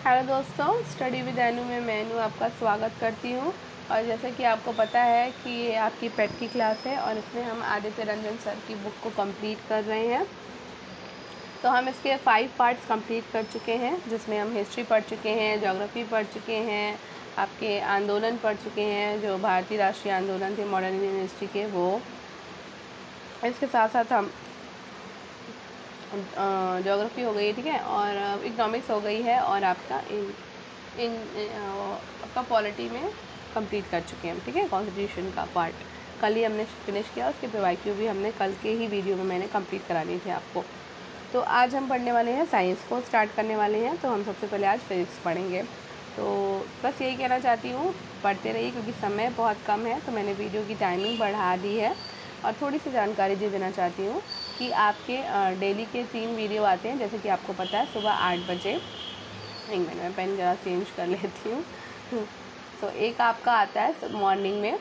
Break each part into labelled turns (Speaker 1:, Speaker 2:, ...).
Speaker 1: Hello दोस्तों, study with अनु में मैं अनु आपका स्वागत करती हूँ। और जैसे कि आपको पता है कि ये आपकी पेट की क्लास है और इसमें हम आदित्य रंजन सर की बुक को कंप्लीट कर रहे हैं। तो हम इसके 5 पार्ट्स कंप्लीट कर चुके हैं, जिसमें हम हिस्ट्री पढ़ चुके हैं, ज्योग्राफी पढ़ चुके हैं, आपके आंदोलन पढ़ चुके हैं, जो भारतीय राष्ट्रीय आंदोलन थे मॉडर्न इंडियन हिस्ट्री के, वो। इसके साथ साथ हम ज्योग्राफी हो गई, ठीक है, और इकोनॉमिक्स हो गई है, और आपका आपका पॉलिटी में कंप्लीट कर चुके हैं, ठीक है। कॉन्स्टिट्यूशन का पार्ट कल ही हमने फिनिश किया, उसके PYQ भी हमने कल के ही वीडियो में मैंने कंप्लीट करानी थी आपको। तो आज हम पढ़ने वाले हैं, साइंस को स्टार्ट करने वाले हैं। तो हम सबसे पहले आज फिजिक्स पढ़ेंगे। तो बस यही कहना चाहती हूँ, पढ़ते रहिए क्योंकि समय बहुत कम है, तो मैंने वीडियो की टाइमिंग बढ़ा दी है। और थोड़ी सी जानकारी ये देना चाहती हूँ कि आपके डेली के 3 वीडियो आते हैं, जैसे कि आपको पता है सुबह 8 बजे। एक मिनट में पेन ज़रा चेंज कर लेती हूँ। तो एक आपका आता है मॉर्निंग में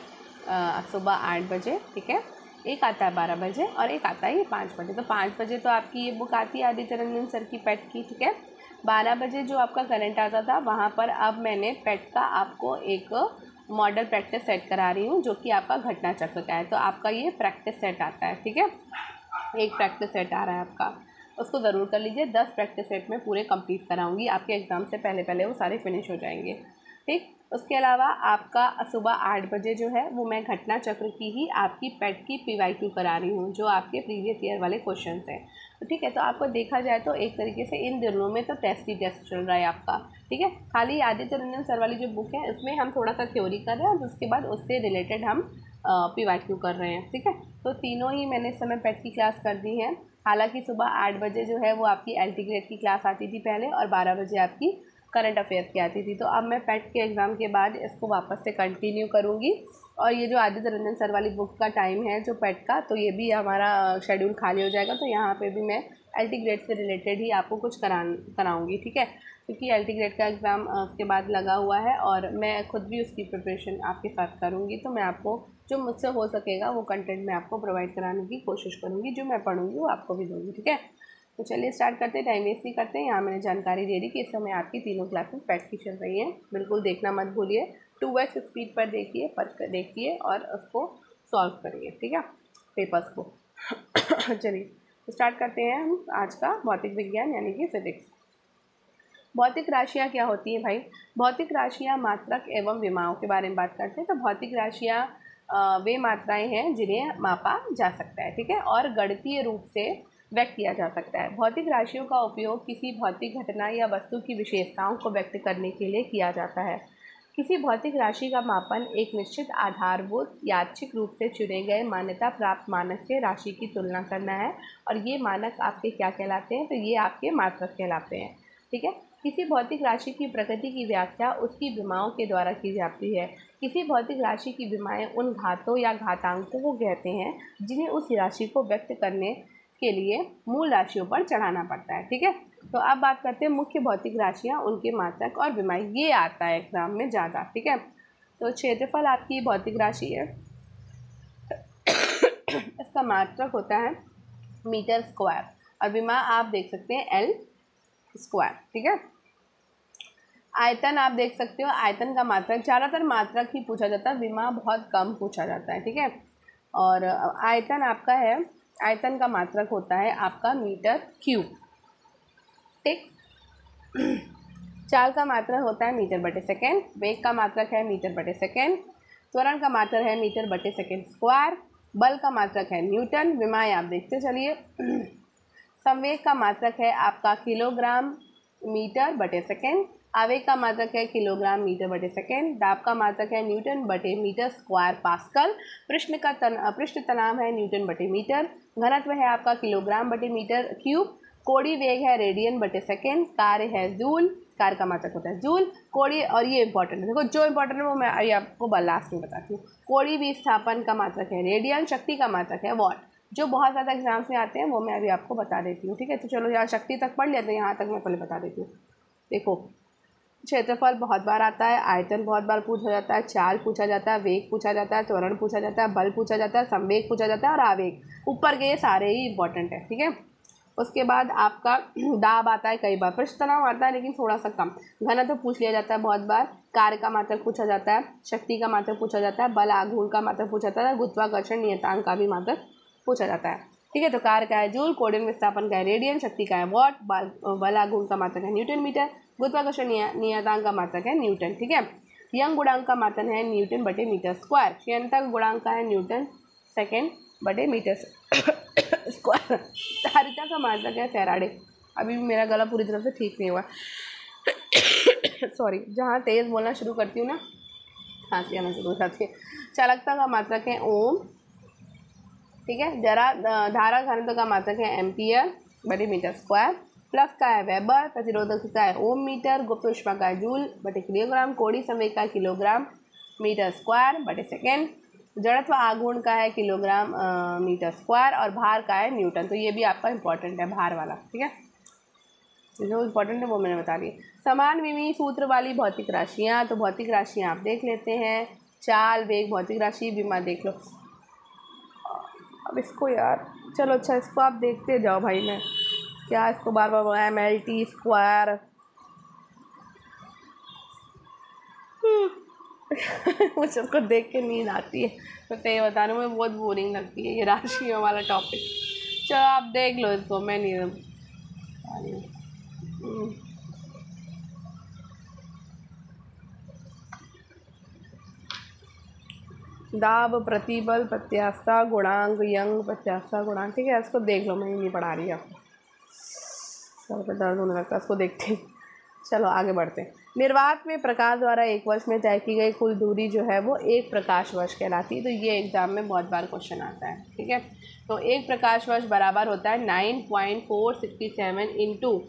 Speaker 1: सुबह 8 बजे, ठीक है। एक आता है 12 बजे और एक आता है ये 5 बजे। तो 5 बजे तो आपकी ये बुक आती है आदित्य रंजन सर की पेट की, ठीक है। 12 बजे जो आपका करंट आता था, वहाँ पर अब मैंने पेट का आपको एक मॉडल प्रैक्टिस सेट करा रही हूँ, जो कि आपका घटना चक्र का है। तो आपका ये प्रैक्टिस सेट आता है, ठीक है। एक प्रैक्टिस सेट आ रहा है आपका, उसको ज़रूर कर लीजिए। 10 प्रैक्टिस सेट में पूरे कंप्लीट कराऊंगी, आपके एग्ज़ाम से पहले पहले वो सारे फिनिश हो जाएंगे, ठीक। उसके अलावा आपका सुबह 8 बजे जो है वो मैं घटना चक्र की ही आपकी पेट की PYQ करा रही हूँ, जो आपके प्रीवियस ईयर वाले क्वेश्चंस हैं। तो ठीक है, तो आपको देखा जाए तो एक तरीके से इन दिनों में तो टेस्ट ही टेस्ट चल रहा है आपका, ठीक है। खाली आदित्य रंजन सर वाली जो बुक है उसमें हम थोड़ा सा थ्योरी कर रहे हैं और उसके बाद उससे रिलेटेड हम PYQ कर रहे हैं, ठीक है। तो तीनों ही मैंने इस समय पेट की क्लास कर दी है। हालांकि सुबह 8 बजे जो है वो आपकी LT ग्रेड की क्लास आती थी पहले, और 12 बजे आपकी करंट अफेयर्स की आती थी। तो अब मैं पेट के एग्ज़ाम के बाद इसको वापस से कंटिन्यू करूँगी। और ये जो आदित्य रंजन सर वाली बुक का टाइम है जो पेट का, तो ये भी हमारा शेड्यूल खाली हो जाएगा। तो यहाँ पे भी मैं LT ग्रेड से रिलेटेड ही आपको कुछ कराऊँगी, ठीक है। क्योंकि LT ग्रेड का एग्ज़ाम उसके बाद लगा हुआ है और मैं खुद भी उसकी प्रिपरेशन आपके साथ करूँगी। तो मैं आपको जो मुझसे हो सकेगा वो कंटेंट मैं आपको प्रोवाइड कराने की कोशिश करूँगी, जो मैं पढ़ूँगी वो आपको भी दूँगी, ठीक है। तो चलिए स्टार्ट करते हैं, टाइम वेस्ट नहीं करते हैं। यहाँ मैंने जानकारी दे दी कि इस समय आपकी तीनों क्लासेस पेट की चल रही हैं। बिल्कुल देखना मत भूलिए, 2x स्पीड पर देखिए, पढ़ देखिए और उसको सॉल्व करिए, ठीक है, पेपर्स को। चलिए स्टार्ट करते हैं हम आज का भौतिक विज्ञान यानी कि फिजिक्स। भौतिक राशियाँ क्या होती हैं भाई? भौतिक राशियाँ मात्रक एवं विमाओं के बारे में बात करते हैं। तो भौतिक राशियाँ वे मात्राएं हैं जिन्हें मापा जा सकता है, ठीक है, और गणितीय रूप से व्यक्त किया जा सकता है। भौतिक राशियों का उपयोग किसी भौतिक घटना या वस्तु की विशेषताओं को व्यक्त करने के लिए किया जाता है। किसी भौतिक राशि का मापन एक निश्चित आधारभूत यादृच्छिक रूप से चुने गए मान्यता प्राप्त मानक से राशि की तुलना करना है, और ये मानक आपके क्या कहलाते हैं? तो ये आपके मात्रक कहलाते हैं, ठीक है। किसी भौतिक राशि की प्रकृति की व्याख्या उसकी विमाओं के द्वारा की जाती है। किसी भौतिक राशि की विमाएं उन घातों या घातांकों को कहते हैं जिन्हें उस राशि को व्यक्त करने के लिए मूल राशियों पर चढ़ाना पड़ता है, ठीक है। तो अब बात करते हैं मुख्य भौतिक राशियाँ, उनके मात्रक और विमाएं। ये आता है एग्जाम में ज़्यादा, ठीक है। तो क्षेत्रफल आपकी भौतिक राशि है, इसका मात्रक होता है मीटर स्क्वायर, और विमा आप देख सकते हैं L स्क्वायर, ठीक है। आयतन आप देख सकते हो, आयतन का मात्रक ज़्यादातर मात्रक ही पूछा जाता है, विमा बहुत कम पूछा जाता है, ठीक है। और आयतन आपका है, आयतन का मात्रक होता है आपका मीटर क्यूब, ठीक। चाल का मात्रक होता है मीटर बटे सेकेंड, वेग का मात्रक है मीटर बटे सेकेंड, त्वरण का मात्रक है मीटर बटे सेकेंड स्क्वायर, बल का मात्रक है न्यूटन, विमाएं आप देखते चलिए। संवेग का मात्रक है आपका किलोग्राम मीटर बटे सेकेंड, आवेग का मात्रक है किलोग्राम मीटर बटे सेकेंड, दाब का मात्रक है न्यूटन बटे मीटर स्क्वायर पास्कल, पृष्ठ तनाव है न्यूटन बटे मीटर, घनत्व है आपका किलोग्राम बटे मीटर क्यूब, कोणीय वेग है रेडियन बटे सेकेंड, कार्य है जूल, कार्य का मात्रक होता है जूल, कोणीय, और ये इंपॉर्टेंट है, देखो जो इंपॉर्टेंट है वो मैं अभी आपको लास्ट में बताती हूँ। कोणीय विस्थापन का मात्रक है रेडियन, शक्ति का मात्रक है वॉट। जो बहुत ज़्यादा एग्जाम्स में आते हैं वो मैं अभी आपको बता देती हूँ, ठीक है। तो चलो यहाँ शक्ति तक पढ़ लेते हैं, यहाँ तक मैं पहले बता देती हूँ। देखो क्षेत्रफल बहुत बार आता है, आयतन बहुत बार पूछा जाता है, चाल पूछा जाता है, वेग पूछा जाता है, त्वरण पूछा जाता है, बल पूछा जाता है, संवेग पूछा जाता है और आवेग, ऊपर के ये सारे ही इंपॉर्टेंट है, ठीक है। उसके बाद आपका दाब आता है कई बार, पृष्ठ तनाव आता है लेकिन थोड़ा सा कम। घनत्व पूछ लिया जाता है बहुत बार, कार्य का मात्रक पूछा जाता है, शक्ति का मात्रक पूछा जाता है, बल आघूर्ण का मात्रक पूछा जाता है, गुरुत्वाकर्षण नियतांक का भी मात्रक पूछा जाता है। ठीक है, तो कार्य का है जूल, कोऑर्डिनेट विस्थापन का है रेडियन, शक्ति का है वॉट, बल आघूर्ण का मात्रक है न्यूटन मीटर, गुरुत्वाकर्षण नियतांक का मात्रक है न्यूटन। ठीक है, यंग गुणांक का मात्रक है न्यूटन बटे मीटर स्क्वायर, क्षीणता गुणांक का है न्यूटन सेकेंड बटे मीटर स्क्वायर, धारिता का मात्रक है फैराडे। अभी भी मेरा गला पूरी तरह से ठीक नहीं हुआ सॉरी, जहाँ तेज़ बोलना शुरू करती हूँ ना खांसी आना शुरू हो जाती है। चालकता का मात्रक है ओम। ठीक है, धारा घनत्व का मात्रक है एम्पियर बटे मीटर स्क्वायर, प्लस का है वेबर, प्रतिरोधक का है ओम मीटर, गुप्त ऊष्मा का है जूल बटे किलोग्राम, कोणीय संवेग का किलोग्राम मीटर स्क्वायर बटे सेकेंड, जड़त्व आघूर्ण का है किलोग्राम मीटर स्क्वायर और भार का है न्यूटन। तो ये भी आपका इंपॉर्टेंट है भार वाला। ठीक है, जो इंपॉर्टेंट है वो मैंने बता दी। समान विमीय सूत्र वाली भौतिक राशियाँ, तो भौतिक राशियाँ आप देख लेते हैं, चाल, वेग, भौतिक राशि, विमा देख लो। अब इसको यार चलो अच्छा इसको आप देखते जाओ भाई, मैं क्या इसको बार बार MLT स्क्वायर मुझे उसको देख के नींद आती है, तो सही बता रही हूँ, मैं बहुत बोरिंग लगती है ये राशियों वाला टॉपिक। चलो आप देख लो इसको, मैं नहीं दाब, प्रतिबल, प्रत्यास्था गुणांक, यंग प्रत्यास्था गुणांक। ठीक है, इसको देख लो, मैं नहीं पढ़ा रही आपको, सर पर दर्द होने लगता है इसको देखते ही। चलो आगे बढ़ते हैं। निर्वात में प्रकाश द्वारा एक वर्ष में तय की गई कुल दूरी जो है वो एक प्रकाश वर्ष कहलाती है। तो ये एग्जाम में बहुत बार क्वेश्चन आता है। ठीक है, तो एक प्रकाश वर्ष बराबर होता है 9.467 इंटू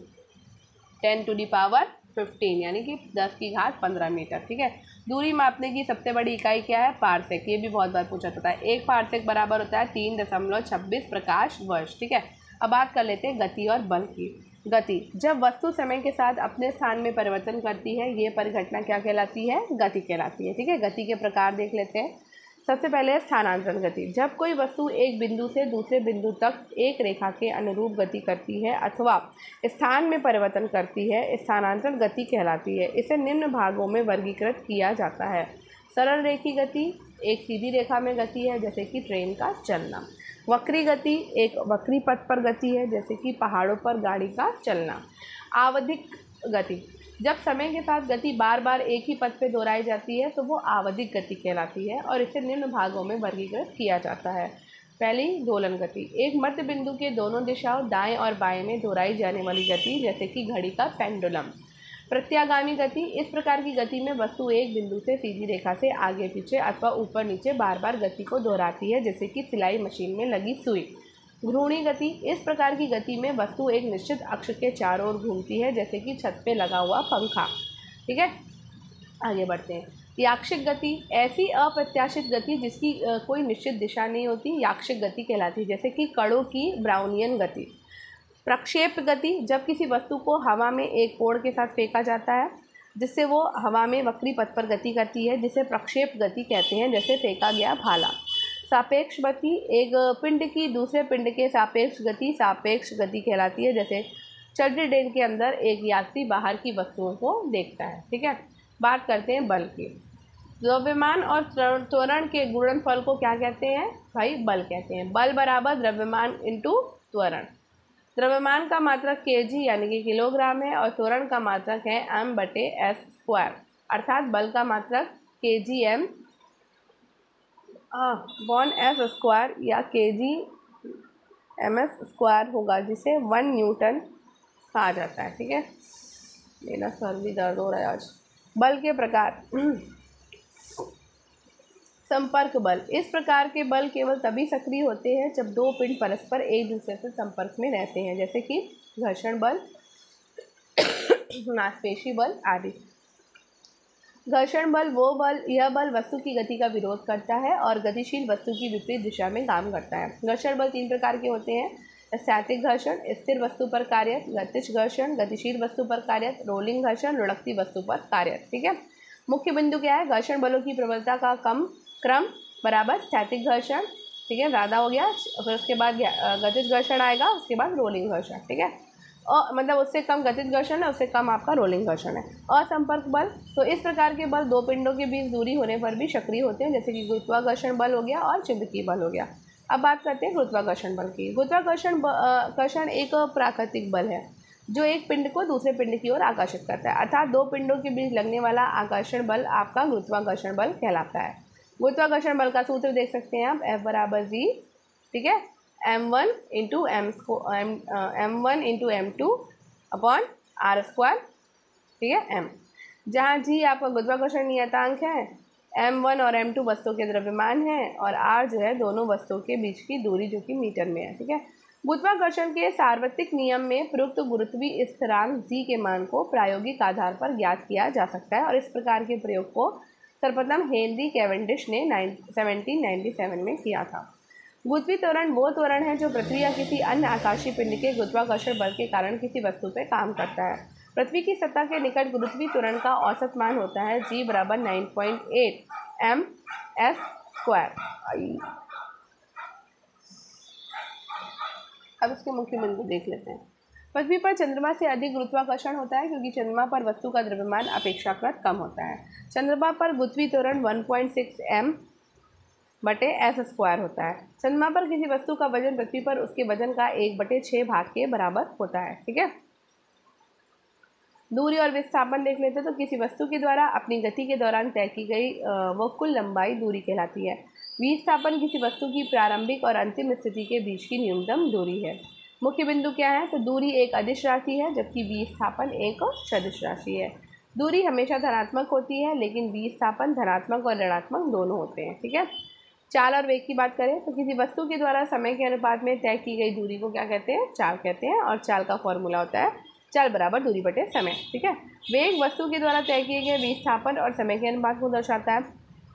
Speaker 1: 10⁻15 यानी कि 10⁻15 मीटर। ठीक है, दूरी मापने की सबसे बड़ी इकाई क्या है? पारसेक। ये भी बहुत बार पूछा जाता है। एक पारसेक बराबर होता है 3.26 प्रकाश वर्ष। ठीक है, अब बात कर लेते हैं गति और बल की। गति, जब वस्तु समय के साथ अपने स्थान में परिवर्तन करती है, ये परिघटना क्या कहलाती है? गति कहलाती है। ठीक है, गति के प्रकार देख लेते हैं। सबसे पहले स्थानांतरण गति, जब कोई वस्तु एक बिंदु से दूसरे बिंदु तक एक रेखा के अनुरूप गति करती है अथवा स्थान में परिवर्तन करती है, स्थानांतरण गति कहलाती है। इसे निम्न भागों में वर्गीकृत किया जाता है। सरल रेखी गति, एक सीधी रेखा में गति है, जैसे कि ट्रेन का चलना। वक्री गति, एक वक्री पथ पर गति है, जैसे कि पहाड़ों पर गाड़ी का चलना। आवधिक गति, जब समय के साथ गति बार बार एक ही पथ पे दोहराई जाती है तो वो आवधिक गति कहलाती है और इसे निम्न भागों में वर्गीकृत किया जाता है। पहली दोलन गति, एक मध्य बिंदु के दोनों दिशाओं दाएं और बाएं में दोहराई जाने वाली गति, जैसे कि घड़ी का पेंडुलम। प्रत्यागामी गति, इस प्रकार की गति में वस्तु एक बिंदु से सीधी रेखा से आगे पीछे अथवा ऊपर नीचे बार बार गति को दोहराती है, जैसे कि सिलाई मशीन में लगी सुई। घूर्णी गति, इस प्रकार की गति में वस्तु एक निश्चित अक्ष के चारों ओर घूमती है, जैसे कि छत पे लगा हुआ पंखा। ठीक है, आगे बढ़ते हैं। याक्षिक गति, ऐसी अप्रत्याशित गति जिसकी कोई निश्चित दिशा नहीं होती, याक्षिक गति कहलाती है, जैसे कि कणों की ब्राउनियन गति। प्रक्षेप गति, जब किसी वस्तु को हवा में एक कोण के साथ फेंका जाता है जिससे वो हवा में वक्री पथ पर गति करती है, जिसे प्रक्षेप गति कहते हैं, जैसे फेंका गया भाला। सापेक्ष गति, एक पिंड की दूसरे पिंड के सापेक्ष गति सापेक्ष गति कहलाती है, जैसे चलती ट्रेन के अंदर एक यात्री बाहर की वस्तुओं को देखता है। ठीक है, बात करते हैं बल की। द्रव्यमान और त्वरण के गुणनफल को क्या कहते हैं भाई? बल कहते हैं। बल बराबर द्रव्यमान इंटू त्वरण। द्रव्यमान का मात्रक kg यानी कि किलोग्राम है और त्वरण का मात्रक है m/s स्क्वायर, अर्थात बल का मात्रक kgm बॉन एस स्क्वायर या kgms स्क्वायर होगा, जिसे 1 न्यूटन कहा जाता है। ठीक है, मेरा सर भी दर्द हो रहा है आज। बल के प्रकार। संपर्क बल, इस प्रकार के बल केवल तभी सक्रिय होते हैं जब दो पिंड परस्पर एक दूसरे से संपर्क में रहते हैं, जैसे कि घर्षण बल, मांसपेशी बल आदि। घर्षण बल यह बल वस्तु की गति का विरोध करता है और गतिशील वस्तु की विपरीत दिशा में काम करता है। घर्षण बल 3 प्रकार के होते हैं: स्थैतिक घर्षण, स्थिर वस्तु पर कार्यरत; गतिज घर्षण, गतिशील वस्तु पर कार्यरत; रोलिंग घर्षण, लुढ़कती वस्तु पर कार्यरत। ठीक है, मुख्य बिंदु क्या है? घर्षण बलों की प्रबलता का क्रम बराबर स्थैतिक घर्षण ठीक है, ज़्यादा हो गया, फिर उसके बाद गतिज घर्षण आएगा, उसके बाद रोलिंग घर्षण, ठीक है। और मतलब उससे कम गतिज घर्षण है, उससे कम आपका रोलिंग घर्षण है। असंपर्क बल, तो इस प्रकार के बल दो पिंडों के बीच दूरी होने पर भी सक्रिय होते हैं, जैसे कि गुरुत्वाकर्षण बल हो गया और चुंबकीय बल हो गया। अब बात करते हैं गुरुत्वाकर्षण बल की। गुरुत्वाकर्षण एक प्राकृतिक बल है जो एक पिंड को दूसरे पिंड की ओर आकर्षित करता है, अर्थात दो पिंडों के बीच लगने वाला आकर्षण बल आपका गुरुत्वाकर्षण बल कहलाता है। गुरुत्वाकर्षण बल का सूत्र देख सकते हैं आप, F बराबर G, ठीक है, m1 into m2 upon r square, ठीक है, m, जहाँ G आपका गुरुत्वाकर्षण नियतांक है, m1 और m2 वस्तु के द्रव्यमान है और r जो है दोनों वस्तुओं के बीच की दूरी जो कि मीटर में है, ठीक है। गुरुत्वाकर्षण के सार्वत्रिक नियम में प्रयुक्त गुरुत्वीय स्थिरांक G के मान को प्रायोगिक आधार पर ज्ञात किया जा सकता है और इस प्रकार के प्रयोग को सर्वप्रथम हेनरी कैवेंडिश ने 1797 में किया था। गुरुत्वीय त्वरण वो त्वरण है जो पृथ्वी या किसी अन्य आकाशीय पिंड के गुरुत्वाकर्षण बल के कारण किसी वस्तु पर काम करता है। पृथ्वी की सतह के निकट गुरुत्वीय त्वरण का औसत मान होता है G बराबर 9.8 ms²। अब इसके मुख्य बिंदु देख लेते हैं। पृथ्वी पर चंद्रमा से अधिक गुरुत्वाकर्षण होता है क्योंकि चंद्रमा पर वस्तु का द्रव्यमान अपेक्षाकृत कम होता है। चंद्रमा पर गुरुत्वीय त्वरण 1.6 m/s² होता है। चंद्रमा पर किसी वस्तु का वजन पृथ्वी पर उसके वजन का 1/6 भाग के बराबर होता है, ठीक है। दूरी और विस्थापन देख लेते हैं। तो किसी वस्तु के द्वारा अपनी गति के दौरान तय की गई वो कुल लंबाई दूरी कहलाती है। विस्थापन किसी वस्तु की प्रारंभिक और अंतिम स्थिति के बीच की न्यूनतम दूरी है। मुख्य बिंदु क्या है? तो दूरी एक अदिश राशि है जबकि विस्थापन एक सदिश राशि है। दूरी हमेशा धनात्मक होती है लेकिन विस्थापन धनात्मक और ऋणात्मक दोनों होते हैं, ठीक है। चाल और वेग की बात करें तो किसी वस्तु के द्वारा समय के अनुपात में तय की गई दूरी को क्या कहते हैं? चाल कहते हैं और चाल का फॉर्मूला होता है चाल बराबर दूरी बटे समय, ठीक है। वेग वस्तु के द्वारा तय किए गए विस्थापन और समय के अनुपात को दर्शाता है।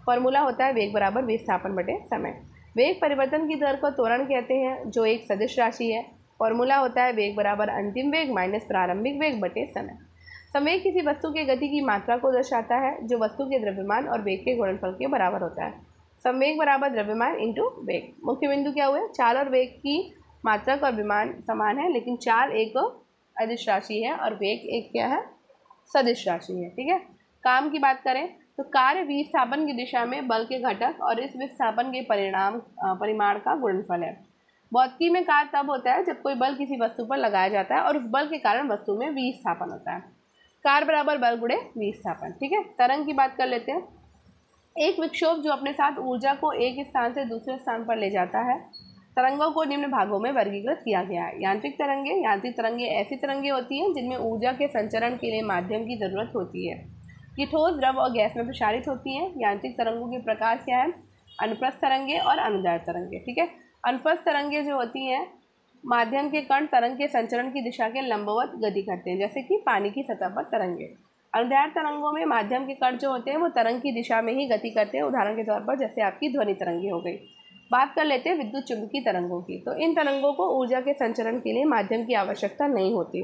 Speaker 1: फॉर्मूला होता है वेग बराबर विस्थापन बटे समय। वेग परिवर्तन की दर को त्वरण कहते हैं जो एक सदिश राशि है। फॉर्मूला होता है वेग बराबर अंतिम वेग माइनस प्रारंभिक वेग बटे समय। संवेग किसी वस्तु के गति की मात्रा को दर्शाता है जो वस्तु के द्रव्यमान और वेग के गुणनफल के बराबर होता है। संवेग बराबर द्रव्यमान इंटू वेग। मुख्य बिंदु क्या हुए? चाल और वेग की मात्रक और विमान समान है लेकिन चाल एक अदिश राशि है और वेग एक क्या है? सदिश राशि है, ठीक है। काम की बात करें तो कार्य विस्थापन की दिशा में बल के घटक और इस विस्थापन के परिमाण का गुणनफल है। भौतिकी में कार्य तब होता है जब कोई बल किसी वस्तु पर लगाया जाता है और उस बल के कारण वस्तु में विस्थापन होता है। कार्य बराबर बल गुणे विस्थापन, ठीक है। तरंग की बात कर लेते हैं। एक विक्षोभ जो अपने साथ ऊर्जा को एक स्थान से दूसरे स्थान पर ले जाता है। तरंगों को निम्न भागों में वर्गीकृत किया गया है। यांत्रिक तरंगे ऐसी तरंगे होती हैं जिनमें ऊर्जा के संचरण के लिए माध्यम की जरूरत होती है। ये ठोस, द्रव और गैस में प्रसारित होती हैं। यांत्रिक तरंगों के प्रकार क्या है? अनुप्रस्थ तरंगे और अनुदैर्ध्य तरंगे, ठीक है। अनुप्रस्थ तरंगे जो होती हैं माध्यम के कण तरंग के संचरण की दिशा के लंबवत गति करते हैं, जैसे कि पानी की सतह पर तरंगे। अनुदैर्ध्य तरंगों में माध्यम के कण जो होते हैं वो तरंग की दिशा में ही गति करते हैं। उदाहरण के तौर पर जैसे आपकी ध्वनि तरंगे हो गई। बात कर लेते हैं विद्युत चुंबकीय तरंगों की। तो इन तरंगों को ऊर्जा के संचरण के लिए माध्यम की आवश्यकता नहीं होती,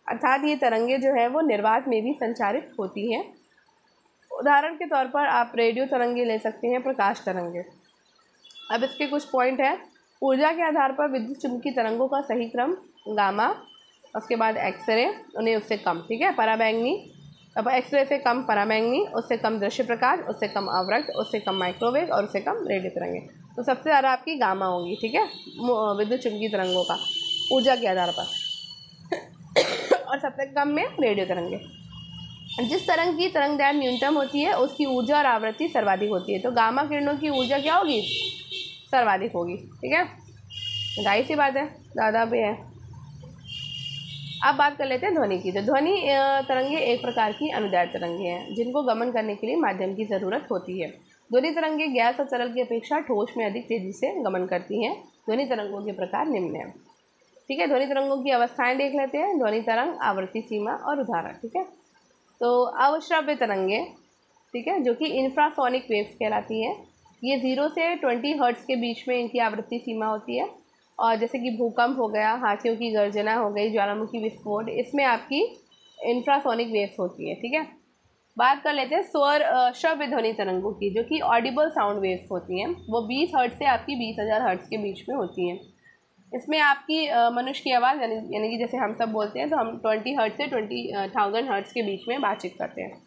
Speaker 1: अर्थात ये तरंगे जो है वो निर्वात में भी संचारित होती हैं। उदाहरण के तौर पर आप रेडियो तरंगे ले सकते हैं, प्रकाश तरंगे। अब इसके कुछ पॉइंट है। ऊर्जा के आधार पर विद्युत चुंबकीय तरंगों का सही क्रम गामा, उसके बाद एक्सरे, उन्हें उससे कम, ठीक है, पराबैंगनी, अब एक्सरे से कम पराबैंगनी, उससे कम दृश्य प्रकाश, उससे कम अवरक्त, उससे कम माइक्रोवेव और उससे कम रेडियो तरंगे। तो सबसे ज़्यादा आपकी गामा होगी, ठीक है, विद्युत चुंबकीय तरंगों का ऊर्जा के आधार पर और सबसे कम में रेडियो तरंगे। जिस तरंग की तरंगदैर्घ्य न्यूनतम होती है उसकी ऊर्जा और आवृत्ति सर्वाधिक होती है। तो गामा किरणों की ऊर्जा क्या होगी? सर्वाधिक होगी, ठीक है, जाहिर सी बात है, ज़्यादा भी है। अब बात कर लेते हैं ध्वनि की। तो ध्वनि तरंगे एक प्रकार की अनुदैर्ध्य तरंगे हैं जिनको गमन करने के लिए माध्यम की ज़रूरत होती है। ध्वनि तरंगे गैस और तरल की अपेक्षा ठोस में अधिक तेजी से गमन करती हैं। ध्वनि तरंगों के प्रकार निम्न हैं, ठीक है। ध्वनि तरंगों की अवस्थाएं देख लेते हैं। ध्वनि तरंग, आवृत्ति सीमा और उदाहरण, ठीक है। तो अवश्रव्य तरंगे, ठीक है, जो कि इंफ्रासोनिक वेव्स कहलाती हैं। ये 0 से 20 हर्ट्ज़ के बीच में इनकी आवृत्ति सीमा होती है। और जैसे कि भूकंप हो गया, हाथियों की गर्जना हो गई, ज्वालामुखी विस्फोट, इसमें आपकी इंफ्रासोनिक वेव्स होती है, ठीक है। बात कर लेते हैं स्वर श्रव्य ध्वनि तरंगों की, जो कि ऑडिबल साउंड वेव्स होती हैं। वो 20 हर्ट्ज से आपकी 20,000 हर्ट्ज के बीच में होती हैं। इसमें आपकी मनुष्य की आवाज़ यानी कि जैसे हम सब बोलते हैं तो हम 20 हर्ट्ज से 20,000 हर्ट्ज के बीच में बातचीत करते हैं।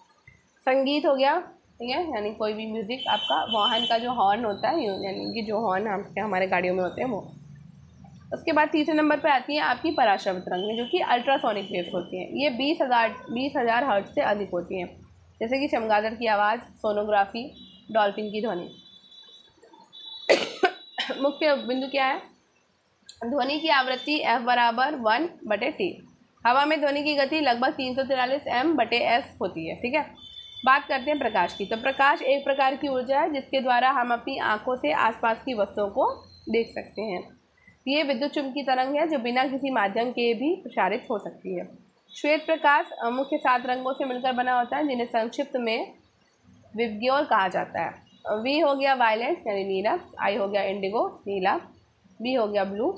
Speaker 1: संगीत हो गया, ठीक है, यानी कोई भी म्यूज़िक, आपका वाहन का जो हॉर्न होता है, यानी कि जो हॉर्न हमारे गाड़ियों में होते हैं वो। उसके बाद तीसरे नंबर पर आती है आपकी पराश्रव्य तरंगें, जो कि अल्ट्रासोनिक वेव्स होती हैं। ये 20,000 हर्ट्ज से अधिक होती हैं, जैसे कि चमगादड़ की आवाज़, सोनोग्राफी, डॉल्फिन की ध्वनि। मुख्य बिंदु क्या है? ध्वनि की आवृत्ति F बराबर 1/T। हवा में ध्वनि की गति लगभग 343 m/s होती है, ठीक है। बात करते हैं प्रकाश की। तो प्रकाश एक प्रकार की ऊर्जा है जिसके द्वारा हम अपनी आंखों से आसपास की वस्तुओं को देख सकते हैं। ये विद्युत चुम्बकीय तरंग है जो बिना किसी माध्यम के भी प्रसारित हो सकती है। श्वेत प्रकाश मुख्य 7 रंगों से मिलकर बना होता है, जिन्हें संक्षिप्त में विबग्योर कहा जाता है। V हो गया वायलेट यानी नीला, I हो गया इंडिगो नीला, B हो गया ब्लू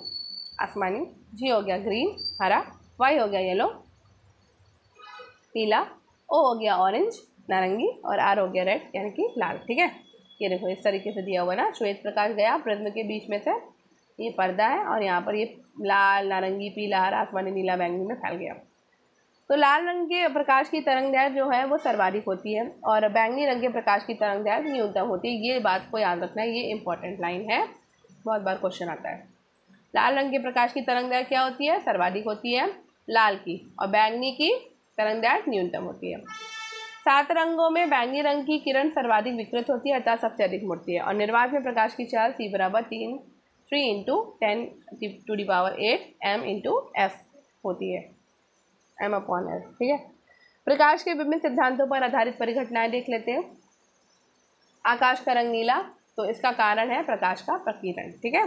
Speaker 1: आसमानी, G हो गया ग्रीन हरा, Y हो गया येलो पीला, O हो गया ऑरेंज नारंगी और R हो गया रेड यानी कि लाल, ठीक है। ये देखो इस तरीके से दिया हुआ ना, श्वेत प्रकाश गया प्रिज्म के बीच में से, ये पर्दा है और यहाँ पर ये लाल नारंगी पीला हरा आसमानी नीला बैंगनी में फैल गया। तो लाल रंग के प्रकाश की तरंगदैर्घ्य जो है वो सर्वाधिक होती है और बैंगनी रंग के प्रकाश की तरंगदैर्घ्य न्यूनतम होती है। ये बात को याद रखना है, ये इंपॉर्टेंट लाइन है, बहुत बार क्वेश्चन आता है। लाल रंग के प्रकाश की तरंगदैर्घ्य क्या होती है? सर्वाधिक होती है लाल की, और बैंगनी की तरंगदैर्घ्य न्यूनतम होती है। 7 रंगों में बैंगनी रंग की किरण सर्वाधिक विकृत होती है, अतः सबसे अधिक मुड़ती है। और निर्वात में प्रकाश की चाल C बराबर 3 × 10⁸ m/s होती है, m/s, ठीक है। प्रकाश के विभिन्न सिद्धांतों पर आधारित परिघटनाएं देख लेते हैं। आकाश का रंग नीला, तो इसका कारण है प्रकाश का प्रकीर्णन, ठीक है।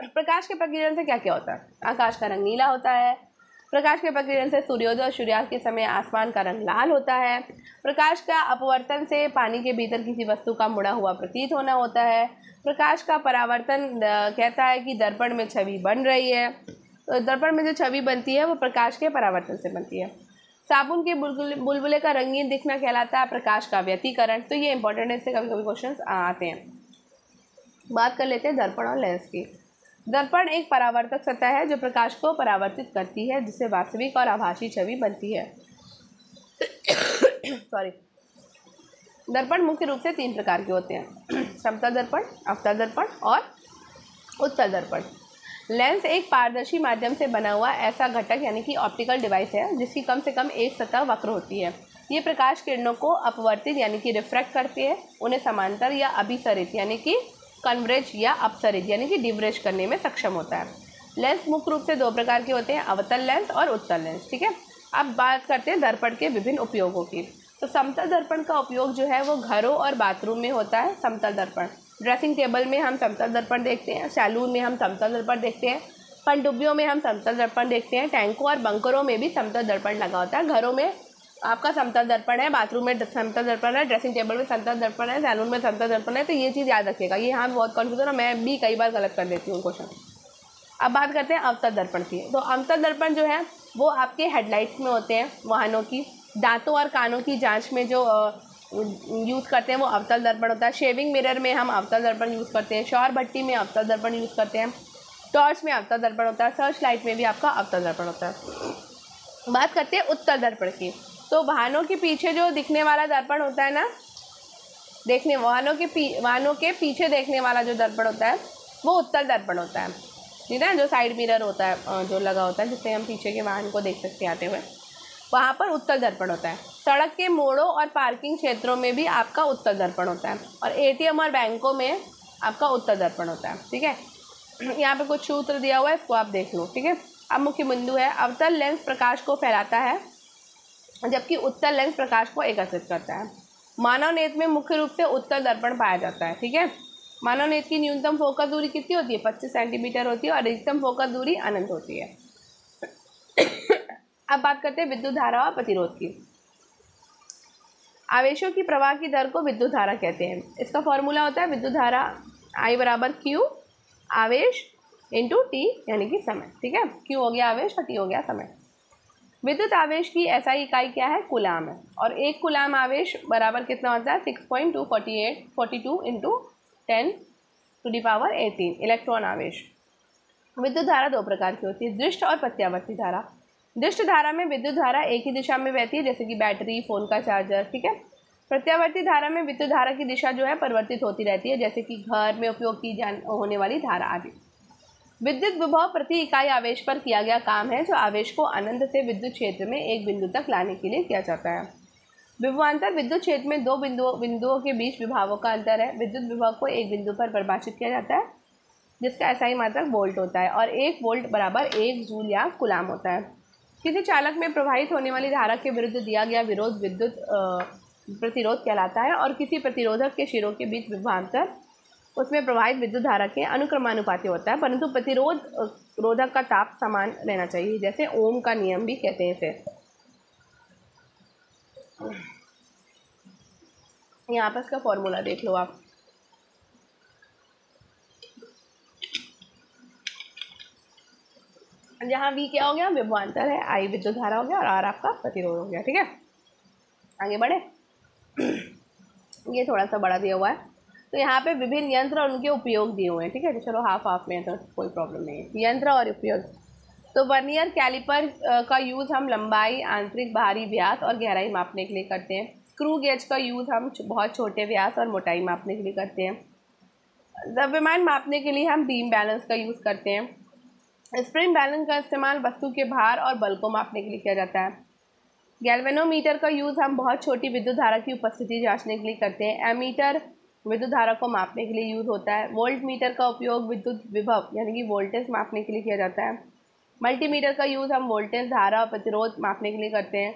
Speaker 1: प्रकाश के प्रकीर्णन से क्या क्या होता है? आकाश का रंग नीला होता है। प्रकाश के प्रकीर्णन से सूर्योदय और सूर्यास्त के समय आसमान का रंग लाल होता है। प्रकाश का अपवर्तन से पानी के भीतर किसी वस्तु का मुड़ा हुआ प्रतीत होना होता है। प्रकाश का परावर्तन कहता है कि दर्पण में छवि बन रही है। तो दर्पण में जो छवि बनती है वो प्रकाश के परावर्तन से बनती है। साबुन के बुलबुले का रंगीन दिखना कहलाता है प्रकाश का व्यतिकरण। तो ये इंपॉर्टेंट है, इससे कभी कभी क्वेश्चन आते हैं। बात कर लेते हैं दर्पण और लेंस की। दर्पण एक परावर्तक सतह है जो प्रकाश को परावर्तित करती है, जिससे वास्तविक और आभासी छवि बनती है। सॉरी। दर्पण मुख्य रूप से 3 प्रकार के होते हैं, समतल दर्पण, अवतल दर्पण और उत्तल दर्पण। लेंस एक पारदर्शी माध्यम से बना हुआ ऐसा घटक यानी कि ऑप्टिकल डिवाइस है जिसकी कम से कम एक सतह वक्र होती है। ये प्रकाश किरणों को अपवर्तित यानी कि रिफ्रैक्ट करती है, उन्हें समांतर या अभिसरित यानी कि कन्वर्ज या अपसरित यानी कि डिवरेज करने में सक्षम होता है। लेंस मुख्य रूप से 2 प्रकार के होते हैं, अवतल लेंस और उत्तल लेंस, ठीक है। अब बात करते हैं दर्पण के विभिन्न उपयोगों की। तो समतल दर्पण का उपयोग जो है वो घरों और बाथरूम में होता है। समतल दर्पण ड्रेसिंग टेबल में हम समतल दर्पण देखते हैं, सैलून में हम समतल दर्पण देखते हैं, पनडुब्बियों में हम समतल दर्पण देखते हैं, टैंकों और बंकरों में भी समतल दर्पण लगा होता है। घरों में आपका समतल दर्पण है, बाथरूम में समतल दर्पण है, ड्रेसिंग टेबल में समतल दर्पण है, सैलून में समतल दर्पण है। तो ये चीज़ याद रखिएगा, ये यहाँ बहुत कन्फ्यूजन है, मैं भी कई बार गलत कर देती हूँ क्वेश्चन। अब बात करते हैं अवतल दर्पण की। तो अवतल दर्पण जो है वो आपके हेडलाइट्स में होते हैं वाहनों की। दांतों और कानों की जांच में जो यूज़ करते हैं वो अवतल दर्पण होता है। शेविंग मिरर में हम अवतल दर्पण यूज़ करते हैं। शॉवर भट्टी में अवतल दर्पण यूज़ करते हैं। टॉर्च में अवतल दर्पण होता है। सर्च लाइट में भी आपका अवतल दर्पण होता है। बात करते हैं उत्तल दर्पण की। तो वाहनों के पीछे जो दिखने वाला दर्पण होता है ना, वाहनों के पीछे देखने वाला जो दर्पण होता है वो उत्तल दर्पण होता है, ठीक है। जो साइड मिरर होता है जो लगा होता है जिससे हम पीछे के वाहन को देख सकते हैं आते हुए, वहाँ पर उत्तल दर्पण होता है। सड़क के मोड़ों और पार्किंग क्षेत्रों में भी आपका उत्तल दर्पण होता है, और एटीएम और बैंकों में आपका उत्तल दर्पण होता है, ठीक है। यहाँ पे कुछ सूत्र दिया हुआ है, इसको आप देख लो, ठीक है। अब मुख्य बिंदु है, अवतल लेंस प्रकाश को फैलाता है जबकि उत्तल लेंस प्रकाश को एकत्रित करता है। मानव नेत्र में मुख्य रूप से उत्तल दर्पण पाया जाता है, ठीक है। मानव नेत्र की न्यूनतम फोकस दूरी कितनी होती है? 25 सेंटीमीटर होती है, और अधिकतम फोकस दूरी अनंत होती है। अब बात करते हैं विद्युत धारा और प्रतिरोध की। आवेशों की प्रवाह की दर को विद्युत धारा कहते हैं। इसका फॉर्मूला होता है विद्युत धारा I बराबर Q आवेश इंटू T यानी कि समय, ठीक है। Q हो गया आवेश और T हो गया समय। विद्युत आवेश की एसआई इकाई क्या है? कूलाम है। और एक कूलाम आवेश बराबर कितना होता है? 6.242 इंटू 10⁻18 इलेक्ट्रॉन आवेश। विद्युत धारा दो प्रकार की होती है, दृष्ट और प्रत्यावर्ती धारा। दृष्ट धारा में विद्युत धारा एक ही दिशा में बहती है, जैसे कि बैटरी, फोन का चार्जर, ठीक है। प्रत्यावर्ती धारा में विद्युत धारा की दिशा जो है परिवर्तित होती रहती है, जैसे कि घर में उपयोग की होने वाली धारा आदि। विद्युत विभव प्रति इकाई आवेश पर किया गया काम है, जो आवेश को अनंत से विद्युत क्षेत्र में एक बिंदु तक लाने के लिए किया जाता है। विभवांतर विद्युत क्षेत्र में दो बिंदुओं के बीच विभवों का अंतर है। विद्युत विभव को एक बिंदु पर परिभाषित किया जाता है, जिसका एसआई मात्रक वोल्ट होता है, और 1 वोल्ट बराबर 1 जूल या कूलाम होता है। किसी चालक में प्रवाहित होने वाली धारा के विरुद्ध दिया गया विरोध विद्युत प्रतिरोध कहलाता है, और किसी प्रतिरोधक के शिरों के बीच विभवांतर उसमें प्रवाहित विद्युत धारा के अनुक्रमानुपाती होता है, परंतु प्रतिरोध रोधक का ताप समान रहना चाहिए, जैसे ओम का नियम भी कहते हैं इसे। यहाँ पर इसका फॉर्मूला देख लो आप। जहाँ V क्या हो गया? विभवांतर है, I विद्युत धारा हो गया, और R आपका प्रतिरोध हो गया, ठीक है। आगे बढ़े। ये थोड़ा सा बड़ा दिया हुआ है, तो यहाँ पे विभिन्न यंत्र और उनके उपयोग दिए हुए हैं, ठीक है। तो चलो हाफ हाफ में, तो कोई प्रॉब्लम नहीं है। यंत्र और उपयोग, तो वर्नियर कैलिपर का यूज़ हम लंबाई, आंतरिक बाहरी व्यास और गहराई मापने के लिए करते हैं। स्क्रू गेज का यूज़ हम बहुत छोटे व्यास और मोटाई मापने के लिए करते हैं। द्रव्यमान मापने के लिए हम बीम बैलेंस का यूज़ करते हैं। स्प्रिंग बैलेंस का इस्तेमाल वस्तु के भार और बल को मापने के लिए किया जाता है। गैल्वेनोमीटर का यूज़ हम बहुत छोटी विद्युत धारा की उपस्थिति जांचने के लिए करते हैं। एमीटर विद्युत धारा को मापने के लिए यूज़ होता है। वोल्ट मीटर का उपयोग विद्युत विभव यानी कि वोल्टेज मापने के लिए किया जाता है। मल्टीमीटर का यूज़ हम वोल्टेज, धारा और प्रतिरोध मापने के लिए करते हैं।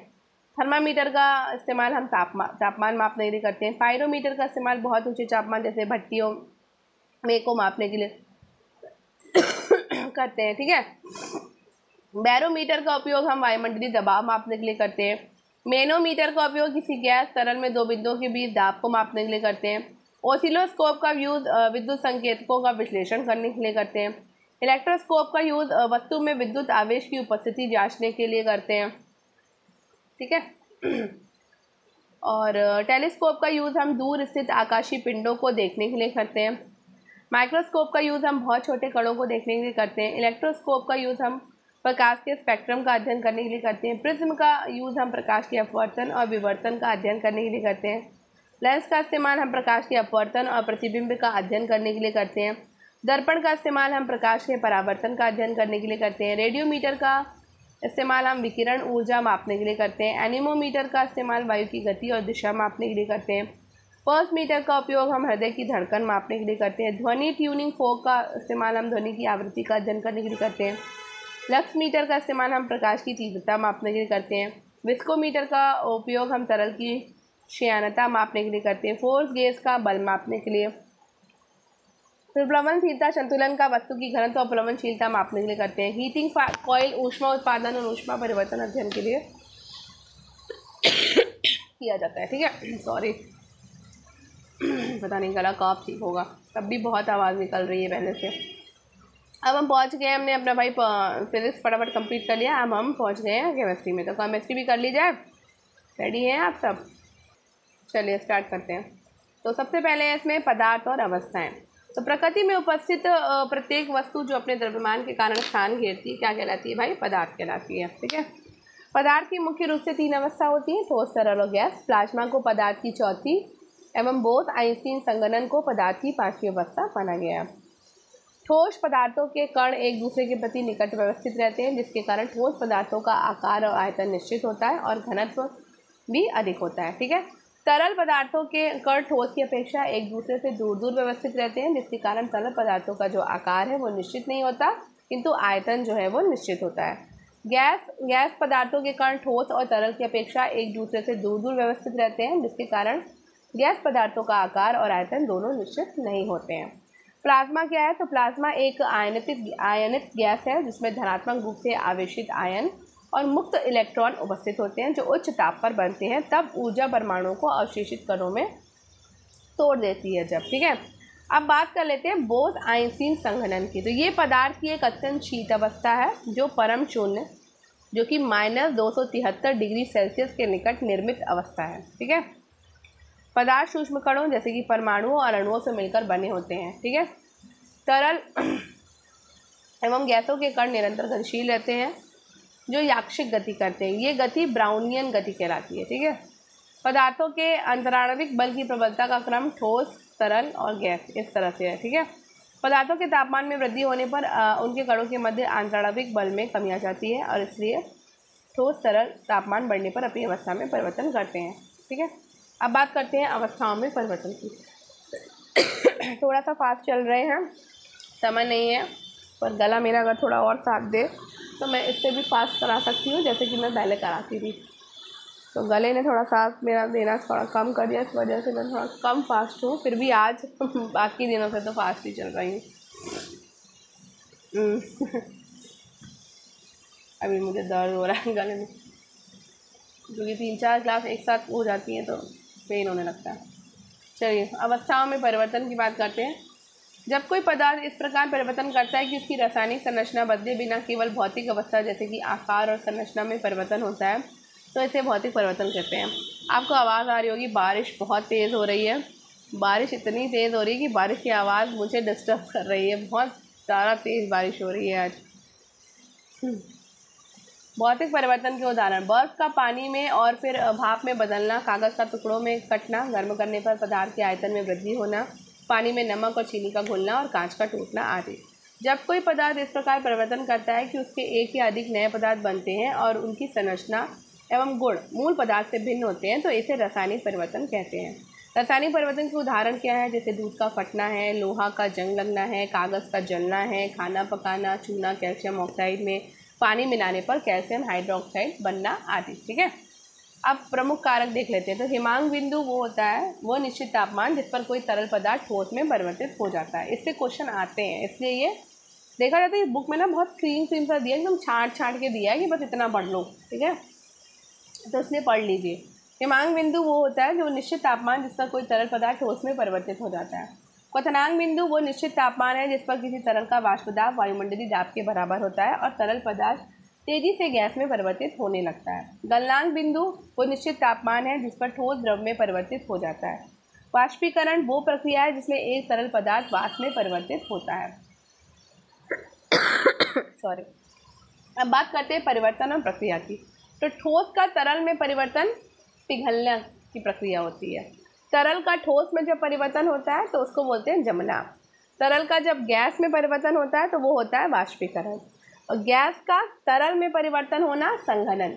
Speaker 1: थर्मामीटर का इस्तेमाल हम तापमान मापने के लिए करते हैं। पायरोमीटर का इस्तेमाल बहुत ऊँचे तापमान जैसे भट्टियों में को मापने के लिए करते हैं, ठीक है। बैरोमीटर का उपयोग हम वायुमंडलीय दबाव मापने के लिए करते हैं। मैनोमीटर का उपयोग किसी गैस तरल में दो बिंदुओं के बीच दाब को मापने के लिए करते हैं। ऑसिलोस्कोप का यूज़ विद्युत संकेतकों का विश्लेषण करने के लिए करते हैं। इलेक्ट्रोस्कोप का यूज़ वस्तु में विद्युत आवेश की उपस्थिति जांचने के लिए करते हैं, ठीक है। और टेलीस्कोप का यूज़ हम दूर स्थित आकाशीय पिंडों को देखने के लिए करते हैं। माइक्रोस्कोप का यूज़ हम बहुत छोटे कणों को देखने के लिए करते हैं। इलेक्ट्रोस्कोप का यूज़ हम प्रकाश के स्पेक्ट्रम का अध्ययन करने के लिए करते हैं। प्रिज्म का यूज़ हम प्रकाश के अपवर्तन और विवर्तन का अध्ययन करने के लिए करते हैं। लेंस का इस्तेमाल हम प्रकाश के अपवर्तन और प्रतिबिंब का अध्ययन करने के लिए करते हैं। दर्पण का इस्तेमाल हम प्रकाश के परावर्तन का अध्ययन करने के लिए करते हैं। रेडियोमीटर का इस्तेमाल हम विकिरण ऊर्जा मापने के लिए करते हैं। एनीमोमीटर का इस्तेमाल वायु की गति और दिशा मापने के लिए करते हैं। पल्स मीटर का उपयोग हम हृदय की धड़कन मापने के लिए करते हैं। ध्वनि ट्यूनिंग फोक का इस्तेमाल हम ध्वनि की आवृत्ति का अध्ययन करने के लिए करते हैं। लक्स मीटर का इस्तेमाल हम प्रकाश की तीव्रता मापने के लिए करते हैं। विस्कोमीटर का उपयोग हम तरल की श्यानता मापने के लिए करते हैं। फोर्स गेज का बल मापने के लिए। प्लवनशीलता संतुलन का वस्तु की घनत्व और प्लवनशीलता मापने के लिए करते हैं। हीटिंग कॉइल ऊष्मा उत्पादन और ऊष्मा परिवर्तन अध्ययन के लिए किया जाता है, ठीक है। सॉरी, पता नहीं गला कब ठीक होगा, तब भी बहुत आवाज़ निकल रही है पहले से। अब हम पहुंच गए, हमने अपना भाई फिजिक्स फटाफट कंप्लीट कर लिया। अब हम पहुंच गए हैं केमिस्ट्री में, तो केमिस्ट्री भी कर ली जाए। रेडी हैं आप सब? चलिए स्टार्ट करते हैं। तो सबसे पहले है इसमें पदार्थ और अवस्थाएं। तो प्रकृति में उपस्थित प्रत्येक वस्तु जो अपने द्रव्यमान के कारण स्थान घेरती है क्या कहलाती है भाई? पदार्थ कहलाती है, ठीक है। पदार्थ की मुख्य रूप से 3 अवस्था होती है, ठोस, तरल और गैस। प्लाज्मा को पदार्थ की चौथी एवं बोस-आइंस्टीन संगणन को पदार्थ की 5वीं अवस्था माना गया है। ठोस पदार्थों के कण एक दूसरे के प्रति निकट व्यवस्थित रहते हैं, जिसके कारण ठोस पदार्थों का आकार और आयतन निश्चित होता है और घनत्व भी अधिक होता है, ठीक है। तरल पदार्थों के कण ठोस की अपेक्षा एक दूसरे से दूर दूर व्यवस्थित रहते हैं, जिसके कारण तरल पदार्थों का जो आकार है वो निश्चित नहीं होता, किंतु आयतन जो है वो निश्चित होता है। गैस पदार्थों के कण ठोस और तरल की अपेक्षा एक दूसरे से दूर दूर व्यवस्थित रहते हैं, जिसके कारण गैस पदार्थों का आकार और आयतन दोनों निश्चित नहीं होते हैं। प्लाज्मा क्या है? तो प्लाज्मा एक आयनित गैस है, जिसमें धनात्मक रूप से आवेशित आयन और मुक्त इलेक्ट्रॉन उपस्थित होते हैं, जो उच्च ताप पर बनते हैं, तब ऊर्जा परमाणुओं को अवशेषित कणों में तोड़ देती है जब, ठीक है। अब बात कर लेते हैं बोस-आइंस्टीन संघनन की। तो ये पदार्थ की एक अत्यंत शीत अवस्था है, जो परम शून्य जो कि -273 डिग्री सेल्सियस के निकट निर्मित अवस्था है। ठीक है। पदार्थ सूक्ष्म कणों जैसे कि परमाणुओं और अणुओं से मिलकर बने होते हैं। ठीक है। तरल एवं गैसों के कण निरंतर गतिशील रहते हैं जो याक्षिक गति करते हैं। ये गति ब्राउनियन गति कहलाती है। ठीक है। पदार्थों के अंतराणविक बल की प्रबलता का क्रम ठोस, तरल और गैस इस तरह से है। ठीक है। पदार्थों के तापमान में वृद्धि होने पर उनके कणों के मध्य अंतराणविक बल में कमी आ जाती है और इसलिए ठोस तरल तापमान बढ़ने पर अपनी अवस्था में परिवर्तन करते हैं। ठीक है। अब बात करते हैं अवस्थाओं में परिवर्तन की। थोड़ा सा फास्ट चल रहे हैं, समय नहीं है, पर गला मेरा अगर थोड़ा और साथ दे तो मैं इससे भी फास्ट करा सकती हूँ जैसे कि मैं पहले कराती थी। तो गले ने थोड़ा साथ मेरा देना थोड़ा कम कर दिया, इस वजह से मैं थोड़ा कम फास्ट हूँ। फिर भी आज बाकी दिनों से तो फास्ट ही चल रही हूँ। अभी मुझे दर्द हो रहा है गले में, क्योंकि 3-4 क्लास एक साथ हो जाती हैं तो पेन होने लगता है। चलिए अवस्थाओं में परिवर्तन की बात करते हैं। जब कोई पदार्थ इस प्रकार परिवर्तन करता है कि उसकी रासायनिक संरचना बदले बिना केवल भौतिक अवस्था जैसे कि आकार और संरचना में परिवर्तन होता है तो इसे भौतिक परिवर्तन कहते हैं। आपको आवाज़ आ रही होगी, बारिश बहुत तेज़ हो रही है। बारिश इतनी तेज़ हो रही है कि बारिश की आवाज़ मुझे डिस्टर्ब कर रही है। बहुत ज़्यादा तेज़ बारिश हो रही है आज। भौतिक परिवर्तन के उदाहरण: बर्फ़ का पानी में और फिर भाप में बदलना, कागज़ का टुकड़ों में कटना, गर्म करने पर पदार्थ के आयतन में वृद्धि होना, पानी में नमक और चीनी का घुलना और कांच का टूटना आदि। जब कोई पदार्थ इस प्रकार परिवर्तन करता है कि उसके एक या अधिक नए पदार्थ बनते हैं और उनकी संरचना एवं गुण मूल पदार्थ से भिन्न होते हैं तो इसे रासायनिक परिवर्तन कहते हैं। रासायनिक परिवर्तन के उदाहरण क्या है? जैसे दूध का फटना है, लोहा का जंग लगना है, कागज़ का जलना है, खाना पकाना, चूना कैल्शियम ऑक्साइड में पानी मिलाने पर कैल्शियम हाइड्रोक्साइड बनना आदि। ठीक है। अब प्रमुख कारक देख लेते हैं। तो हिमांक बिंदु वो होता है वो निश्चित तापमान जिस पर कोई तरल पदार्थ ठोस में परिवर्तित हो जाता है। इससे क्वेश्चन आते हैं, इसलिए ये देखा जाता है बुक में ना बहुत क्रीम सा दिया, एकदम छाँट के दिया है कि बस इतना पढ़ लो। ठीक है। तो इसलिए पढ़ लीजिए। हिमांक बिंदु वो होता है जो निश्चित तापमान जिस पर कोई तरल पदार्थ ठोस में परिवर्तित हो जाता है। क्वथनांक बिंदु वो निश्चित तापमान है जिस पर किसी तरल का वाष्प दाब वायुमंडलीय दाब के बराबर होता है और तरल पदार्थ तेजी से गैस में परिवर्तित होने लगता है। गलनांक बिंदु वो निश्चित तापमान है जिस पर ठोस द्रव में परिवर्तित हो जाता है। वाष्पीकरण वो प्रक्रिया है जिसमें एक तरल पदार्थ वाष्प में परिवर्तित होता है। सॉरी। अब बात करते हैं परिवर्तन और प्रक्रिया की। तो ठोस का तरल में परिवर्तन पिघलने की प्रक्रिया होती है। तरल का ठोस में जब परिवर्तन होता है तो उसको बोलते हैं जमना। तरल का जब गैस में परिवर्तन होता है तो वो होता है वाष्पीकरण। और गैस का तरल में परिवर्तन होना संघनन।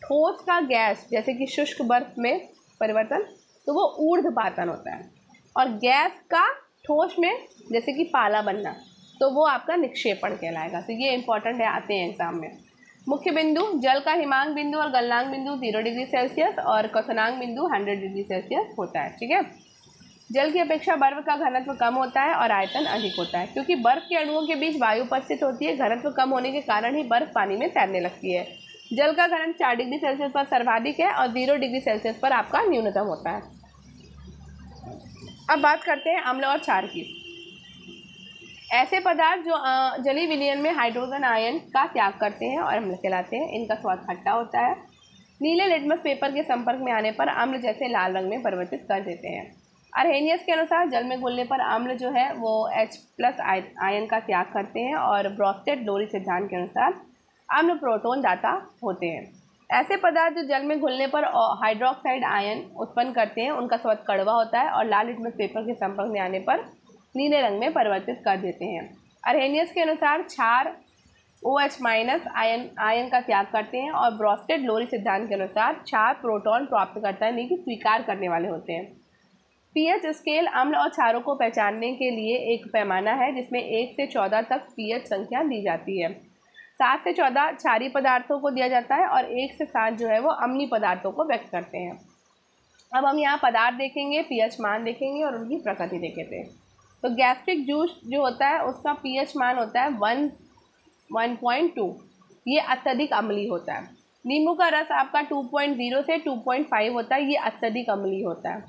Speaker 1: ठोस का गैस जैसे कि शुष्क बर्फ में परिवर्तन तो वो ऊर्ध्वपातन होता है। और गैस का ठोस में जैसे कि पाला बनना तो वो आपका निक्षेपण कहलाएगा। तो ये इंपॉर्टेंट है, आते हैं एग्जाम में। मुख्य बिंदु: जल का हिमांक बिंदु और गलनांक बिंदु 0 डिग्री सेल्सियस और क्वथनांक बिंदु 100 डिग्री सेल्सियस होता है। ठीक है। जल की अपेक्षा बर्फ का घनत्व कम होता है और आयतन अधिक होता है। क्योंकि बर्फ के अणुओं के बीच वायु उपस्थित होती है, घनत्व कम होने के कारण ही बर्फ पानी में तैरने लगती है। जल का घनत्व 4 डिग्री सेल्सियस पर सर्वाधिक है और 0 डिग्री सेल्सियस पर आपका न्यूनतम होता है। अब बात करते हैं अम्ल और क्षार की। ऐसे पदार्थ जो जलीय विलयन में हाइड्रोजन आयन का त्याग करते हैं और अम्ल कहलाते हैं। इनका स्वाद खट्टा होता है। नीले लिटमस पेपर के संपर्क में आने पर अम्ल जैसे लाल रंग में परिवर्तित कर देते हैं। अरहेनियस के अनुसार जल में घुलने पर अम्ल जो है वो H+ आयन का त्याग करते हैं और ब्रोस्टेड-लोरी सिद्धांत के अनुसार अम्ल प्रोटॉन दाता होते हैं। ऐसे पदार्थ जो जल में घुलने पर हाइड्रोक्साइड आयन उत्पन्न करते हैं उनका स्वाद कड़वा होता है और लाल लिटमस पेपर के संपर्क में आने पर नीले रंग में परिवर्तित कर देते हैं। अरहेनियस के अनुसार क्षार OH- आयन का त्याग करते हैं और ब्रोस्टेड-लोरी सिद्धांत के अनुसार क्षार प्रोटॉन प्राप्त करता है, नहीं कि स्वीकार करने वाले होते हैं। पीएच स्केल अम्ल और क्षारों को पहचानने के लिए एक पैमाना है जिसमें 1 से 14 तक पीएच संख्या दी जाती है। 7 से 14 क्षारीय पदार्थों को दिया जाता है और 1 से 7 जो है वो अम्लीय पदार्थों को व्यक्त करते हैं। अब हम यहाँ पदार्थ देखेंगे, पीएच मान देखेंगे और उनकी प्रकृति देखेंगे। तो गैस्ट्रिक जूस जो होता है उसका पीएच मान होता है 1.2, ये अत्यधिक अम्लीय होता है। नींबू का रस आपका 2.0 से 2.5 होता है, ये अत्यधिक अम्लीय होता है।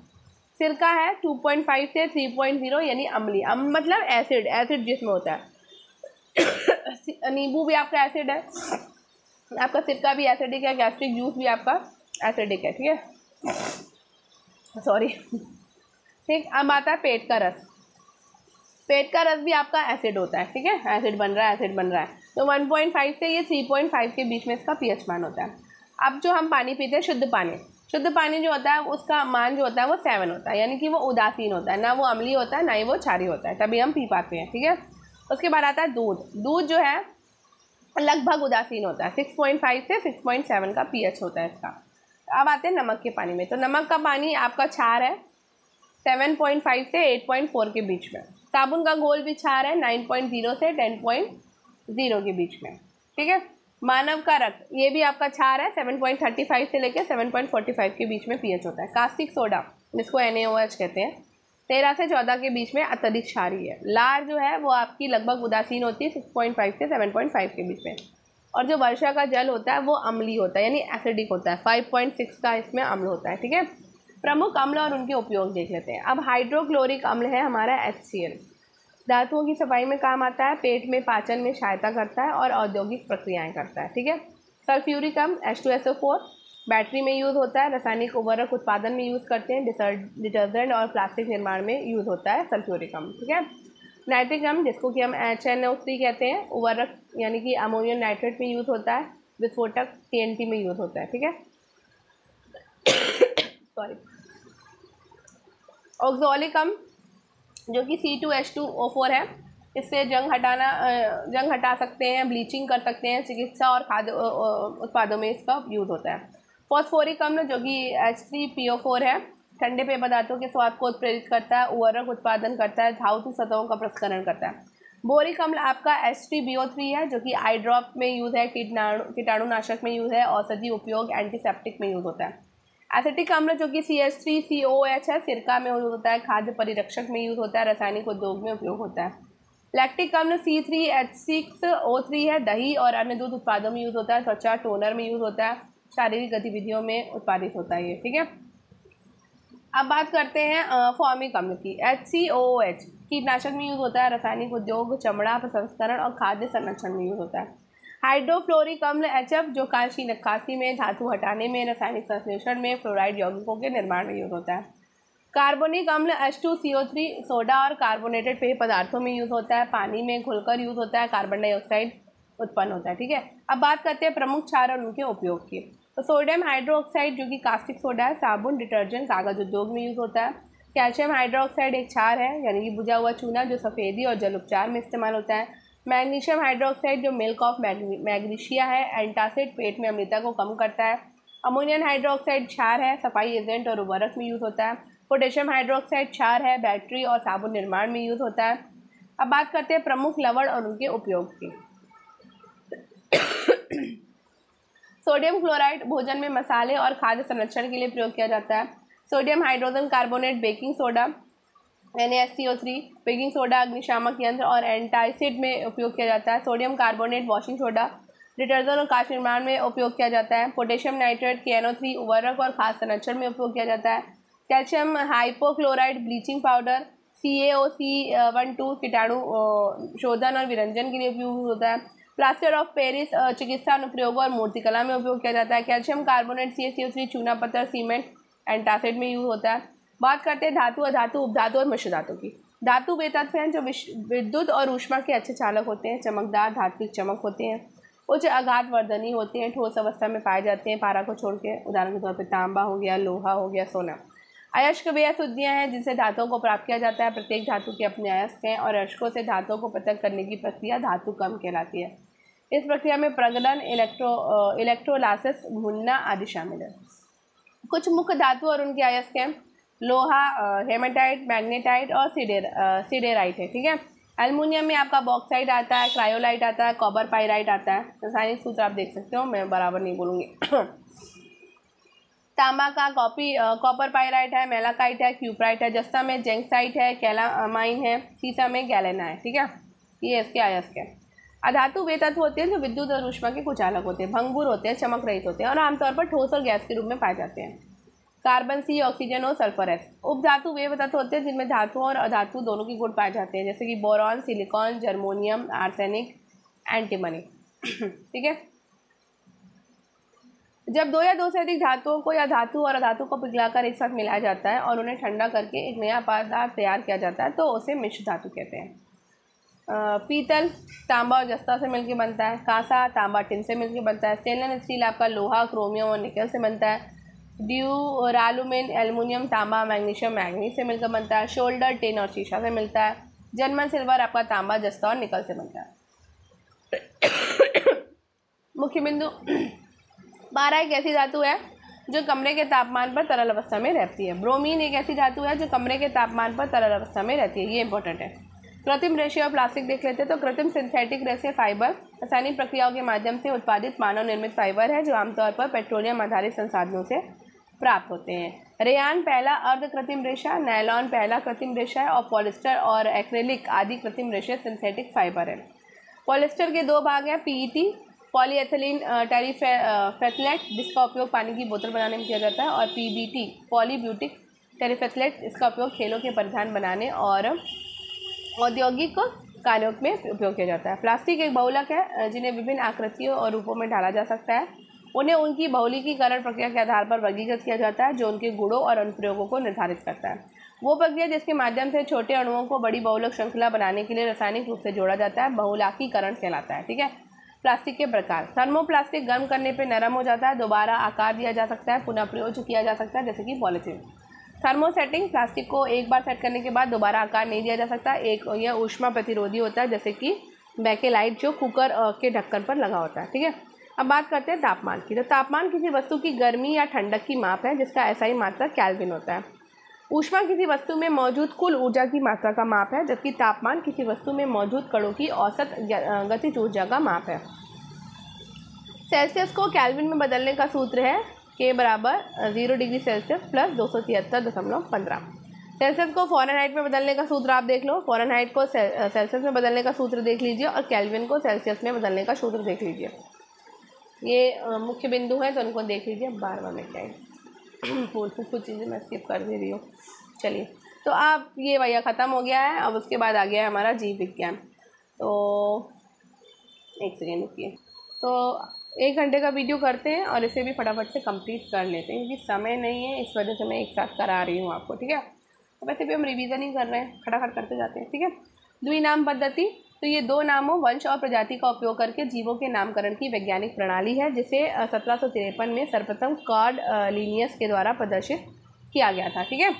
Speaker 1: सिरका है 2.5 से 3.0 यानी अम्लीय, मतलब एसिड जिसमें होता है। नींबू भी आपका एसिड है, आपका सिरका भी एसिडिक है, गैस्ट्रिक जूस भी आपका एसिडिक है, ठीक है, सॉरी। ठीक, अब आता है पेट का रस। पेट का रस भी आपका एसिड होता है, ठीक है, एसिड बन रहा है। तो 1.5 से ये 3.5 के बीच में इसका pH मान होता है। अब जो हम पानी पीते हैं शुद्ध पानी जो होता है उसका मान जो होता है वो 7 होता है, यानी कि वो उदासीन होता है, ना वो अम्लीय होता है ना ही वो क्षारीय होता है, तभी हम पी पाते हैं, ठीक है। उसके बाद आता है दूध जो है लगभग उदासीन होता है, 6.5 से 6.7 का pH होता है इसका। अब आते हैं नमक के पानी में। तो नमक का पानी आपका क्षार है 7.5 से 8.4 के बीच में। साबुन का घोल भी क्षार है 9.0 से 10.0 के बीच में, ठीक है। मानव का रक्त ये भी आपका क्षार है 7.35 से लेकर 7.45 के बीच में pH होता है। कास्टिक सोडा जिसको NaOH कहते हैं 13 से 14 के बीच में अत्यधिक क्षारीय है। लार जो है वो आपकी लगभग उदासीन होती है 6.5 से 7.5 के बीच में। और जो वर्षा का जल होता है वो अम्लीय होता है, यानी एसिडिक होता है, 5.6 का इसमें अम्ल होता है, ठीक है। प्रमुख अम्ल और उनके उपयोग देख लेते हैं। अब हाइड्रोक्लोरिक अम्ल है हमारा HCl, धातुओं की सफाई में काम आता है, पेट में पाचन में सहायता करता है और औद्योगिक प्रक्रियाएं करता है, ठीक है। सल्फ्यूरिक अम्ल H2SO4 बैटरी में यूज़ होता है, रासायनिक उर्वरक उत्पादन में यूज़ करते हैं, डिटर्जेंट और प्लास्टिक निर्माण में यूज़ होता है सल्फ्यूरिक अम्ल, ठीक है। नाइट्रिक अम्ल जिसको कि हम HNO3 कहते हैं, उर्वरक यानी कि अमोनियम नाइट्रेट में यूज़ होता है, विस्फोटक TNT में यूज़ होता है, ठीक है, सॉरी। ऑक्सोलिक अम्ल जो कि C2H2O4 है, इससे जंग हटा सकते हैं, ब्लीचिंग कर सकते हैं, चिकित्सा और खाद्य उत्पादों में इसका यूज़ होता है। फॉस्फोरिक अम्ल जो कि H3PO4 है, ठंडे पेय पदार्थों के स्वाद को उत्प्रेरित करता है, उर्वरक उत्पादन करता है, धातु सतहों का प्रसंस्करण करता है। बोरिक अम्ल आपका H3BO3 है जो कि आई ड्रॉप में यूज़ है, कीटाणुनाशक में यूज़ है, औषधि उपयोग, एंटीसेप्टिक में यूज़ होता है। एसिटिक अम्ल जो कि CH3COOH है, सिरका में यूज़ होता है, खाद्य परिरक्षक में यूज़ होता है, रासायनिक उद्योग में उपयोग होता है। लैक्टिक अम्ल C3H6O3 है, दही और अन्य दूध उत्पादों में यूज़ होता है, त्वचा टोनर में यूज़ होता है, शारीरिक गतिविधियों में उत्पादित होता है ये, ठीक है। अब बात करते हैं फॉर्मिक अम्ल की। HCOOH कीटनाशक में यूज़ होता है, रासायनिक उद्योग, चमड़ा प्रसंस्करण और खाद्य संरक्षण में यूज़ होता है। हाइड्रोफ्लोरिक अम्ल HF जो खांसी में, धातु हटाने में, रासायनिक संश्लेषण में, फ्लोराइड यौगिकों के निर्माण में यूज़ होता है। कार्बोनिक अम्ल H2CO3 सोडा और कार्बोनेटेड पेय पदार्थों में यूज़ होता है, पानी में घुलकर यूज़ होता है, कार्बन डाइऑक्साइड उत्पन्न होता है, ठीक है। अब बात करते हैं प्रमुख क्षार और उनके उपयोग की। तो सोडियम हाइड्रोक्साइड जो कि कास्टिक सोडा है, साबुन, डिटर्जेंट, कागज उद्योग में यूज़ होता है। कैल्शियम हाइड्रोक्साइड एक क्षार है, यानी कि बुझा हुआ चूना जो सफ़ेदी और जल उपचार में इस्तेमाल होता है। मैग्नीशियम हाइड्रोक्साइड जो मिल्क ऑफ मैग्नीशिया है, एंटासिड, पेट में अम्लता को कम करता है। अमोनियम हाइड्रोक्साइड क्षार है, सफाई एजेंट और उर्वरक में यूज़ होता है। पोटेशियम हाइड्रोक्साइड क्षार है, बैटरी और साबुन निर्माण में यूज़ होता है। अब बात करते हैं प्रमुख लवण और उनके उपयोग की। सोडियम क्लोराइड भोजन में मसाले और खाद्य संरक्षण के लिए प्रयोग किया जाता है। Sodium hydrogen carbonate baking soda NaSCO3, baking soda, अग्निशामक यंत्र और एंटासिड में उपयोग किया जाता है। Sodium carbonate washing soda, detergent और कांच निर्माण में उपयोग किया जाता है। पोटेशियम नाइट्रेट KNO3 उर्वरक और खाद्य संरक्षण में उपयोग किया जाता है। Calcium hypochloride bleaching powder, CaOC12 कीटाणु शोधन और विरंजन के लिए उपयोग होता है। प्लास्टर ऑफ पेरिस चिकित्सा अनुप्रयोगों और मूर्तिकला में उपयोग किया जाता है। कैल्शियम कार्बोनेट CaCO3 चूना पत्थर, सीमेंट, एंटासिड में यूज होता है। बात करते हैं धातु, अधातु, उपधातु और मिश्र धातु की। धातु वे तत्व हैं जो विद्युत और ऊष्मा के अच्छे चालक होते हैं, चमकदार धात्विक चमक होते हैं, उच्च आघात वर्धनी होते हैं, ठोस अवस्था में पाए जाते हैं पारा को छोड़ के। उदाहरण के तौर पर तांबा हो गया, लोहा हो गया, सोना। अयस्क वे अशुद्धियाँ हैं जिनसे धातुओं को प्राप्त किया जाता है। प्रत्येक धातु के अपने अयस्क हैं और अयस्कों से धातुओं को पृथक करने की प्रक्रिया धातु कम कहलाती है। इस प्रक्रिया में प्रगलन, इलेक्ट्रोलाइसिस, भूनना आदि शामिल है। कुछ मुख्य धातु और उनके अयस्क हैं लोहा, हेमाटाइट, मैग्नेटाइट और सिडेराइट है, ठीक है। एल्युमिनियम में आपका बॉक्साइट आता है, क्रायोलाइट आता है, कॉपर पाइराइट आता है। रासायनिक सूत्र आप देख सकते हो, मैं बराबर नहीं बोलूँगी। तांबा का कॉपर पाइराइट है, मेलाकाइट है, क्यूप्राइट है। जस्ता में जेंक्साइट है, कैलामाइन है, सीसा में गैलेना है, ठीक है। ये इसके अयस्क है। अधातु वे तत्व होते हैं जो विद्युत और ऊष्मा के कुछ अलग होते हैं, भंगुर होते हैं, चमक रहित होते हैं और आमतौर पर ठोस और गैस के रूप में पाए जाते हैं। कार्बन, C, ऑक्सीजन और सल्फर S। उपधातु वे तत्व होते हैं जिनमें धातुओं और अधातु दोनों के गुण पाए जाते हैं, जैसे कि बोरॉन, सिलिकॉन, जर्मोनियम, आर्सेनिक, एंटीमनी, ठीक है। जब दो या दो से अधिक धातुओं को या धातु और अधातु को पिघलाकर एक साथ मिलाया जाता है और उन्हें ठंडा करके एक नया पदार्थ तैयार किया जाता है तो उसे मिश्र धातु कहते हैं। पीतल तांबा और जस्ता से मिलकर बनता है। कांसा तांबा टिन से मिलकर बनता है। स्टेनलेस स्टील आपका लोहा क्रोमियम और निकल से बनता है। ड्यूरालुमिन एल्युमिनियम तांबा मैग्नीशियम मैंगनीज से मिलकर बनता है। शोल्डर टिन और शीशा से मिलता है। जर्मन सिल्वर आपका तांबा जस्ता और निकल से बनता है। मुख्य बिंदु 12 एक ऐसी धातु है जो कमरे के तापमान पर तरल अवस्था में रहती है। ब्रोमीन एक ऐसी धातु है जो कमरे के तापमान पर तरल अवस्था में रहती है। ये इंपॉर्टेंट है। कृत्रिम रेशे और प्लास्टिक देख लेते हैं। तो कृत्रिम सिंथेटिक रेशे फाइबर रासायनिक प्रक्रियाओं के माध्यम से उत्पादित मानव निर्मित फाइबर है जो आमतौर पर पेट्रोलियम आधारित संसाधनों से प्राप्त होते हैं। रेयान पहला अर्ध कृत्रिम रेशा, नायलॉन पहला कृत्रिम रेशा है और पॉलिस्टर और एक्रेलिक आदि कृत्रिम रेशे सिंथेटिक फाइबर है। पॉलिस्टर के दो भाग हैं, पीईटी पॉलीएथिलीन टेरिफेथलेट जिसका उपयोग पानी की बोतल बनाने में किया जाता है, और पीबीटी पॉलीब्यूटिक टेरिफेथलेट इसका उपयोग खेलों के परिधान बनाने और औद्योगिक कार्यों में उपयोग किया जाता है। प्लास्टिक एक बहुलक है जिन्हें विभिन्न आकृतियों और रूपों में ढाला जा सकता है। उन्हें उनकी बहुलकीकरण प्रक्रिया के आधार पर वर्गीकृत किया जाता है जो उनके गुणों और अनुप्रयोगों को निर्धारित करता है। वो प्रक्रिया जिसके माध्यम से छोटे अणुओं को बड़ी बहुलक श्रृंखला बनाने के लिए रासायनिक रूप से जोड़ा जाता है बहुलकीकरण कहलाता है। ठीक है। प्लास्टिक के प्रकार। थर्मोप्लास्टिक गर्म करने पर नरम हो जाता है, दोबारा आकार दिया जा सकता है, पुनः प्रयोग किया जा सकता है, जैसे कि पॉलीथीन। थर्मोसेटिंग प्लास्टिक को एक बार सेट करने के बाद दोबारा आकार नहीं दिया जा सकता। यह ऊष्मा प्रतिरोधी होता है, जैसे कि बैकेलाइट जो कुकर के ढक्कन पर लगा होता है। ठीक है। अब बात करते हैं तापमान की। तो तापमान किसी वस्तु की गर्मी या ठंडक की माप है जिसका एसआई मात्रक केल्विन होता है। ऊष्मा किसी वस्तु में मौजूद कुल ऊर्जा की मात्रा का माप है, जबकि तापमान किसी वस्तु में मौजूद कणों की औसत गतिज ऊर्जा का माप है। सेल्सियस को केल्विन में बदलने का सूत्र है K बराबर 0 डिग्री सेल्सियस प्लस 273.15। सेल्सियस को फ़ारेनहाइट में बदलने का सूत्र आप देख लो। फ़ारेनहाइट को सेल्सियस में बदलने का सूत्र देख लीजिए और केल्विन को सेल्सियस में बदलने का सूत्र देख लीजिए। ये मुख्य बिंदु है तो उनको देख लीजिए। बार-बार में टाइम कुछ चीज़ें मैं स्किप कर दे रही हूँ। चलिए, तो आप ये भैया ख़त्म हो गया है। अब उसके बाद आ गया है हमारा जीव विज्ञान। तो एक सेकेंड रुकिए। तो 1 घंटे का वीडियो करते हैं और इसे भी फटाफट से कंप्लीट कर लेते हैं क्योंकि समय नहीं है, इस वजह से मैं एक साथ करा रही हूँ आपको। ठीक है। तो वैसे भी हम रिवीजन ही कर रहे हैं, खटाखट करते जाते हैं। ठीक है। द्विनाम पद्धति। तो ये दो नामों वंश और प्रजाति का उपयोग करके जीवों के नामकरण की वैज्ञानिक प्रणाली है जिसे 1753 में सर्वप्रथम कार्ड लिनियस के द्वारा प्रदर्शित किया गया था। ठीक है।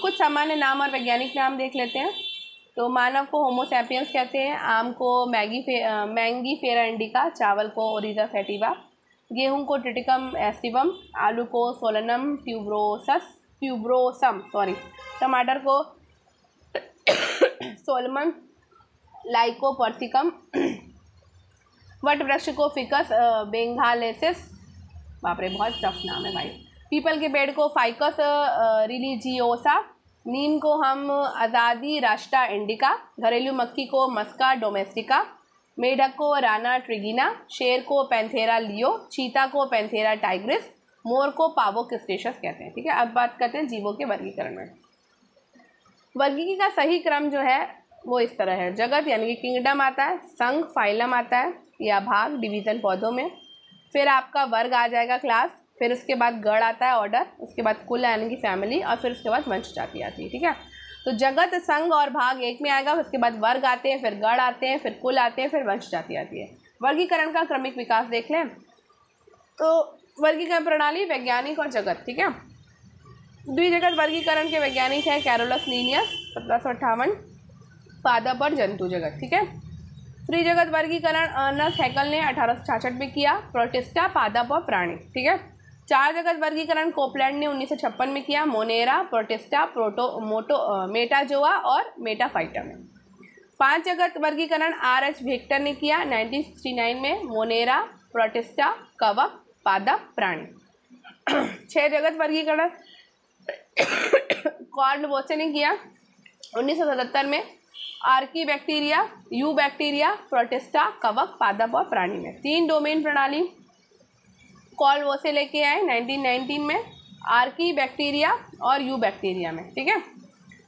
Speaker 1: कुछ सामान्य नाम और वैज्ञानिक नाम देख लेते हैं। तो मानव को होमो सैपियंस कहते हैं, आम को मैंगीफेरा इंडिका, चावल को ओरिजा सैटिवा, गेहूं को ट्रिटिकम एस्टिवम, आलू को सोलनम ट्यूब्रोसम, टमाटर को सोलमन लाइकोपर्सिकम, वट वृक्ष को फिकस बेंगालेसिस, बाप रे बहुत टफ नाम है भाई, पीपल के पेड़ को फाइकस रिलीजियोसा, नीम को हम आज़ादी राष्ट्रा इंडिका, घरेलू मक्खी को मस्का डोमेस्टिका, मेढक को राना ट्रिगिना, शेर को पैंथेरा लियो, चीता को पैंथेरा टाइग्रिस, मोर को पावो क्रिस्टेशियस कहते हैं। ठीक है। अब बात करते हैं जीवों के वर्गीकरण में। वर्गीकरण का सही क्रम जो है वो इस तरह है। जगत यानी कि किंगडम आता है, संघ फाइलम आता है या भाग डिवीज़न पौधों में, फिर आपका वर्ग आ जाएगा क्लास, फिर उसके बाद गण आता है ऑर्डर, उसके बाद कुल यानी कि फैमिली, और फिर उसके बाद वंश जाति आती है। ठीक है। तो जगत संघ और भाग एक में आएगा, उसके बाद वर्ग आते हैं, फिर गण आते हैं, फिर कुल आते हैं, फिर वंश जाति आती है। वर्गीकरण का क्रमिक विकास देख लें तो वर्गीकरण प्रणाली वैज्ञानिक और जगत। ठीक है। द्विजगत वर्गीकरण के वैज्ञानिक है कैरोलस लीनियस 1758, पादप और जंतु जगत। ठीक है। त्रिजगत वर्गीकरण अर्नस्ट हैकल ने 1866 में किया, प्रोटिस्टा, पादप और प्राणी। ठीक है। 4 जगत वर्गीकरण कोपलैंड ने 1956 में किया, मोनेरा, प्रोटिस्टा, मेटाजोआ और मेटाफाइटा में। 5 जगत वर्गीकरण RH वेक्टर ने किया 1969 में, मोनेरा, प्रोटिस्टा, कवक, पादप, प्राणी। 6 जगत वर्गीकरण कॉर्ल बोसे ने किया 1977 में, Archie bacteria, you bacteria, protista, कवक, पादप और प्राणी में। 3 डोमेन प्रणाली कॉर्ल बोसे लेके आए 1919 में, आर्की बैक्टीरिया और यू बैक्टीरिया में। ठीक है।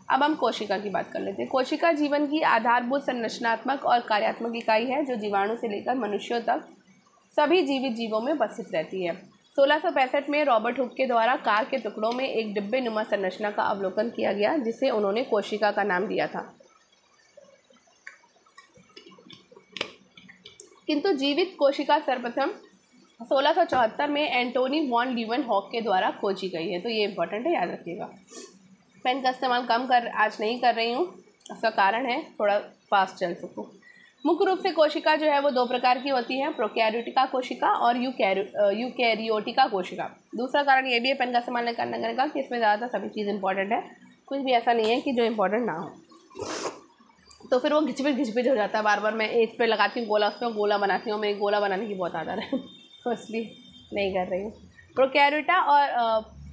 Speaker 1: अब हम कोशिका की बात कर लेते हैं। कोशिका जीवन की आधारभूत संरचनात्मक और कार्यात्मक इकाई है जो जीवाणु से लेकर मनुष्यों तक सभी जीवित जीवों में उपस्थित रहती है। 1665 में रॉबर्ट हुक के द्वारा कार के टुकड़ों में एक डिब्बे नुमा संरचना का अवलोकन किया गया, जिसे उन्होंने कोशिका का नाम दिया था। किंतु जीवित कोशिका सर्वप्रथम 1674 में एंटोनी वॉन लीeuwenhoek के द्वारा खोजी गई है। तो ये इंपॉर्टेंट है, याद रखिएगा। पेन का इस्तेमाल आज नहीं कर रही हूँ, उसका कारण है थोड़ा फास्ट चल सकूँ। मुख्य रूप से कोशिका जो है वो दो प्रकार की होती है, प्रोकैरियोटिका कोशिका और यूकैरियोटिका कोशिका। दूसरा कारण ये भी है पेन का इस्तेमाल नहीं करने का कि इसमें ज़्यादातर सभी चीज़ इंपॉर्टेंट है, कुछ भी ऐसा नहीं है कि जो इंपॉर्टेंट ना हो। तो फिर वो घिचपिच हो जाता है। बार बार मैं एक पे लगाती हूँ गोला, उसमें गोला बनाती हूँ। मेरी गोला बनाने की बहुत आदत है तो इसलिए नहीं कर रही हूँ।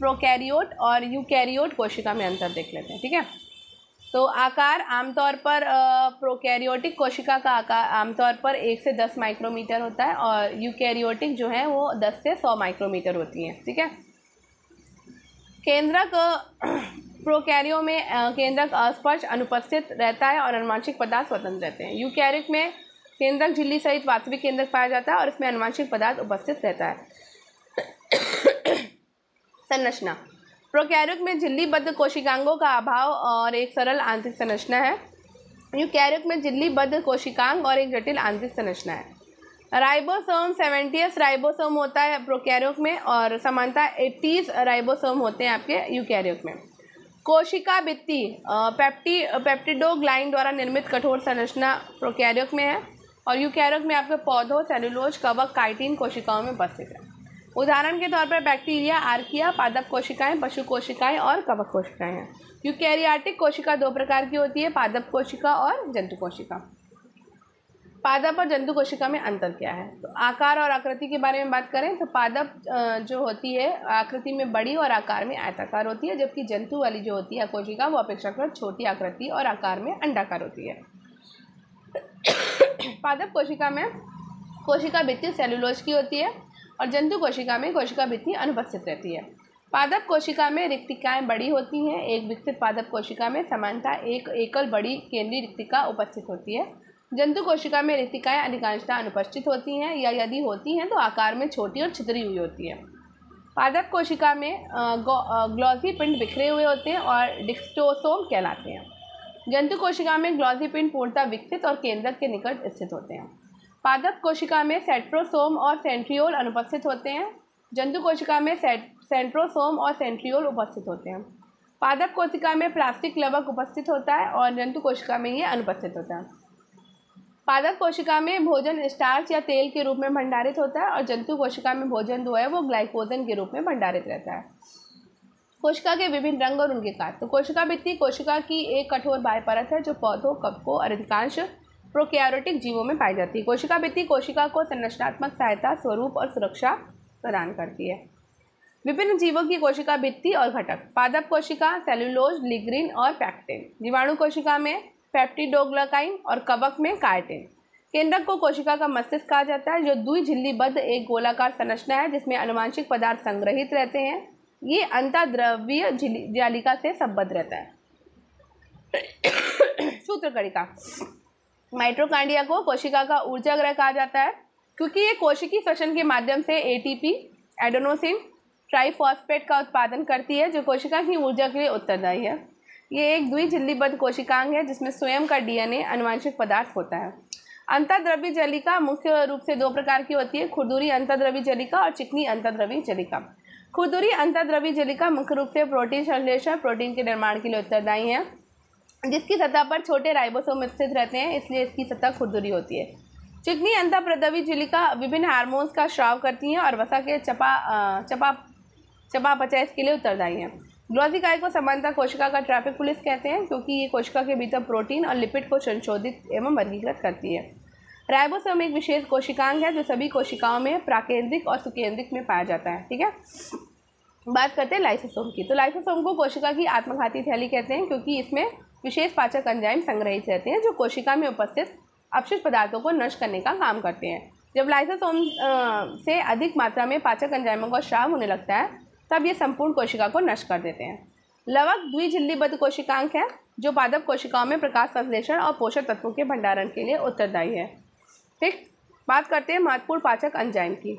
Speaker 1: प्रोकैरियोट और यूकैरियोट कोशिका में अंतर देख लेते हैं, ठीक है। तो आकार आमतौर पर प्रोकैरियोटिक कोशिका का आकार आमतौर पर 1 से 10 माइक्रोमीटर होता है और यूकैरियोटिक जो है वो 10 से 100 माइक्रोमीटर होती हैं, ठीक है। केंद्रक प्रोकैरियो में केंद्रक अस्पर्श अनुपस्थित रहता है और अनुवांशिक पदार्थ स्वतंत्र रहते हैं। यूकैरियोट में केंद्रक झिल्ली सहित वास्तविक केंद्रक पाया जाता है और इसमें अनुवांशिक पदार्थ उपस्थित रहता है। संरचना प्रोकैरियोट में झिल्लीबद्ध कोशिकांगों का अभाव और एक सरल आंतरिक संरचना है। यूकैरियोट में झिल्लीबद्ध कोशिकांग और एक जटिल आंतरिक संरचना है। राइबोसोम 70 राइबोसोम होता है प्रोकैरियोट में और समानता 80 राइबोसोम होते हैं आपके यूकैरियोट में। कोशिका भित्ति पेप्टिडोग्लाइन द्वारा निर्मित कठोर संरचना प्रोकैरियोट में है और यूकैरियोट में आपके पौधों, सेलुलोज, कवक, काइटिन कोशिकाओं में उपस्थित है। उदाहरण के तौर पर बैक्टीरिया, आर्किया, पादप कोशिकाएं, पशु कोशिकाएं और कवक कोशिकाएं हैं। यूकैरियोटिक कोशिका दो प्रकार की होती है, पादप कोशिका और जंतु कोशिका। पादप और जंतु कोशिका में अंतर क्या है? तो आकार और आकृति के बारे में बात करें तो पादप जो होती है आकृति में बड़ी और आकार में आयताकार होती है, जबकि जंतु वाली जो होती है कोशिका वो अपेक्षाकृत छोटी आकृति और आकार में अंडाकार होती है। पादप कोशिका में कोशिका भित्ति सेलुलोज की होती है और जंतु कोशिका में कोशिका भित्ति अनुपस्थित रहती है। पादप कोशिका में रिक्तिकाएं बड़ी होती हैं। एक विकसित पादप कोशिका में समानता एक एकल बड़ी केंद्रीय रिक्तिका उपस्थित होती है। जंतु कोशिका में रिक्तिकाएं अधिकांशतः अनुपस्थित होती हैं या यदि होती हैं तो आकार में छोटी और छितरी हुई होती है। पादप कोशिका में ग्लॉसी पिंड बिखरे हुए होते हैं और डिक्सोसोम कहलाते हैं। जंतु कोशिका में ग्लॉसी पिंड पूर्णतः विकसित और केंद्रक के निकट स्थित होते हैं। पादप कोशिका में सेंट्रोसोम और सेंट्रियोल अनुपस्थित होते हैं। जंतु कोशिका में सेंट्रोसोम और सेंट्रियोल उपस्थित होते हैं। पादप कोशिका में प्लास्टिक लवक उपस्थित होता है और जंतु कोशिका में ये अनुपस्थित होता है। पादप कोशिका में भोजन स्टार्च या तेल के रूप में भंडारित होता है और जंतु कोशिका में भोजन जो है वो ग्लाइकोजन के रूप में भंडारित रहता है। कोशिका के विभिन्न रंग और उनके कार्य। तो कोशिका भित्ति कोशिका की एक कठोर बाह्य परत है जो पौधों, कवकों और अधिकांश प्रोकैरियोटिक जीवों में पाई जाती है। कोशिका भित्ति कोशिका को संरचनात्मक सहायता, स्वरूप और सुरक्षा प्रदान करती है। विभिन्न जीवों की कोशिका भित्ति और घटक। पादप कोशिका सेलुलोज, लिग्रीन और पैक्टिन। जीवाणु कोशिका में पेप्टिडोग्लाइकाइन और कवक में काइटिन। केंद्रक को कोशिका का मस्तिष्क कहा जाता है जो दुई झिल्लीबद्ध एक गोलाकार संरचना है जिसमें अनुवांशिक पदार्थ संग्रहित रहते हैं। ये अंतःद्रव्यीय जालिका से संबद्ध रहता है। सूत्रकणिका। माइटोकॉन्ड्रिया को कोशिका का ऊर्जागृह कहा जाता है क्योंकि ये कोशिकीय श्वसन के माध्यम से एटीपी, एडेनोसिन ट्राइफॉस्फेट का उत्पादन करती है जो कोशिका की ऊर्जा के लिए उत्तरदायी है। ये एक द्विझिल्लीबद्ध कोशिकांग है जिसमें स्वयं का डीएनए अनुवांशिक पदार्थ होता है। अंतःद्रव्यी जलिका मुख्य रूप से दो प्रकार की होती है, खुरदुरी अंतःद्रव्यी जलिका और चिकनी अंतःद्रव्यी जलिका। खुरदुरी अंतःद्रव्यी जलिका मुख्य रूप से प्रोटीन संश्लेषण, प्रोटीन के निर्माण के लिए उत्तरदायी है, जिसकी सतह पर छोटे राइबोसोम स्थित रहते हैं, इसलिए इसकी सतह खुरदुरी होती है। चिकनी अंतःद्रव्यी जलिका विभिन्न हार्मोन्स का स्राव करती हैं और वसा के चयापचय के लिए उत्तरदायी है। ग्लॉसिकाई को समानता कोशिका का ट्रैफिक पुलिस कहते हैं क्योंकि ये कोशिका के भीतर प्रोटीन और लिपिड को संशोधित एवं वर्गीकृत करती है। राइबोसोम एक विशेष कोशिकांग है जो सभी कोशिकाओं में प्राकेंद्रिक और सुकेंद्रिक में पाया जाता है, ठीक है। बात करते हैं लाइसोसोम की। तो लाइसोसोम को कोशिका की आत्मघाती थैली कहते हैं क्योंकि इसमें विशेष पाचक एंजाइम संग्रहित रहते हैं जो कोशिका में उपस्थित अपशिष्ट पदार्थों को नष्ट करने का काम करते हैं। जब लाइसोसोम से अधिक मात्रा में पाचक एंजाइमों का स्राव होने लगता है तब ये संपूर्ण कोशिका को नष्ट कर देते हैं। लवक द्विझिल्लीबद्ध कोशिकांग है जो पादप कोशिकाओं में प्रकाश संश्लेषण और पोषक तत्वों के भंडारण के लिए उत्तरदायी है, ठीक। बात करते हैं महत्वपूर्ण पाचक एंजाइम की।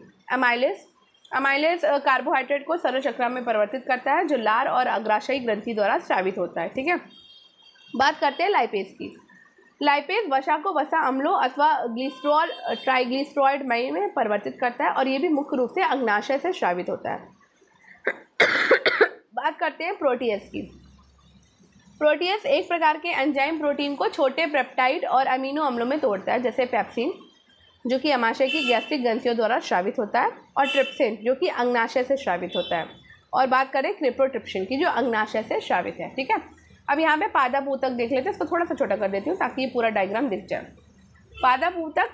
Speaker 1: अमाइलेज कार्बोहाइड्रेट को सरल शर्करा में परिवर्तित करता है जो लार और अग्राशयी ग्रंथि द्वारा स्रावित होता है। ठीक है, बात करते हैं लाइपेज की। लाइपेज वसा को वसा अम्लों अथवा ग्लिसरॉल ट्राइग्लिसराइड में परिवर्तित करता है और ये भी मुख्य रूप से अग्नाशय से स्रावित होता है। बात करते हैं प्रोटीएस की। प्रोटीएस एक प्रकार के एंजाइम प्रोटीन को छोटे पेप्टाइड और अमीनो अम्लों में तोड़ता है, जैसे पेप्सिन जो कि अमाशय की गैस्ट्रिक ग्रंथियों द्वारा स्रावित होता है और ट्रिप्सिन जो कि अग्नाशय से स्रावित होता है। और बात करें क्रिप्टोट्रिप्सिन की जो अग्नाशय से स्रावित है। ठीक है, अब यहाँ पे पादप ऊतक देख लेते हैं, इसको थोड़ा सा छोटा कर देती हूँ ताकि ये पूरा डायग्राम दिख जाए। पादप ऊतक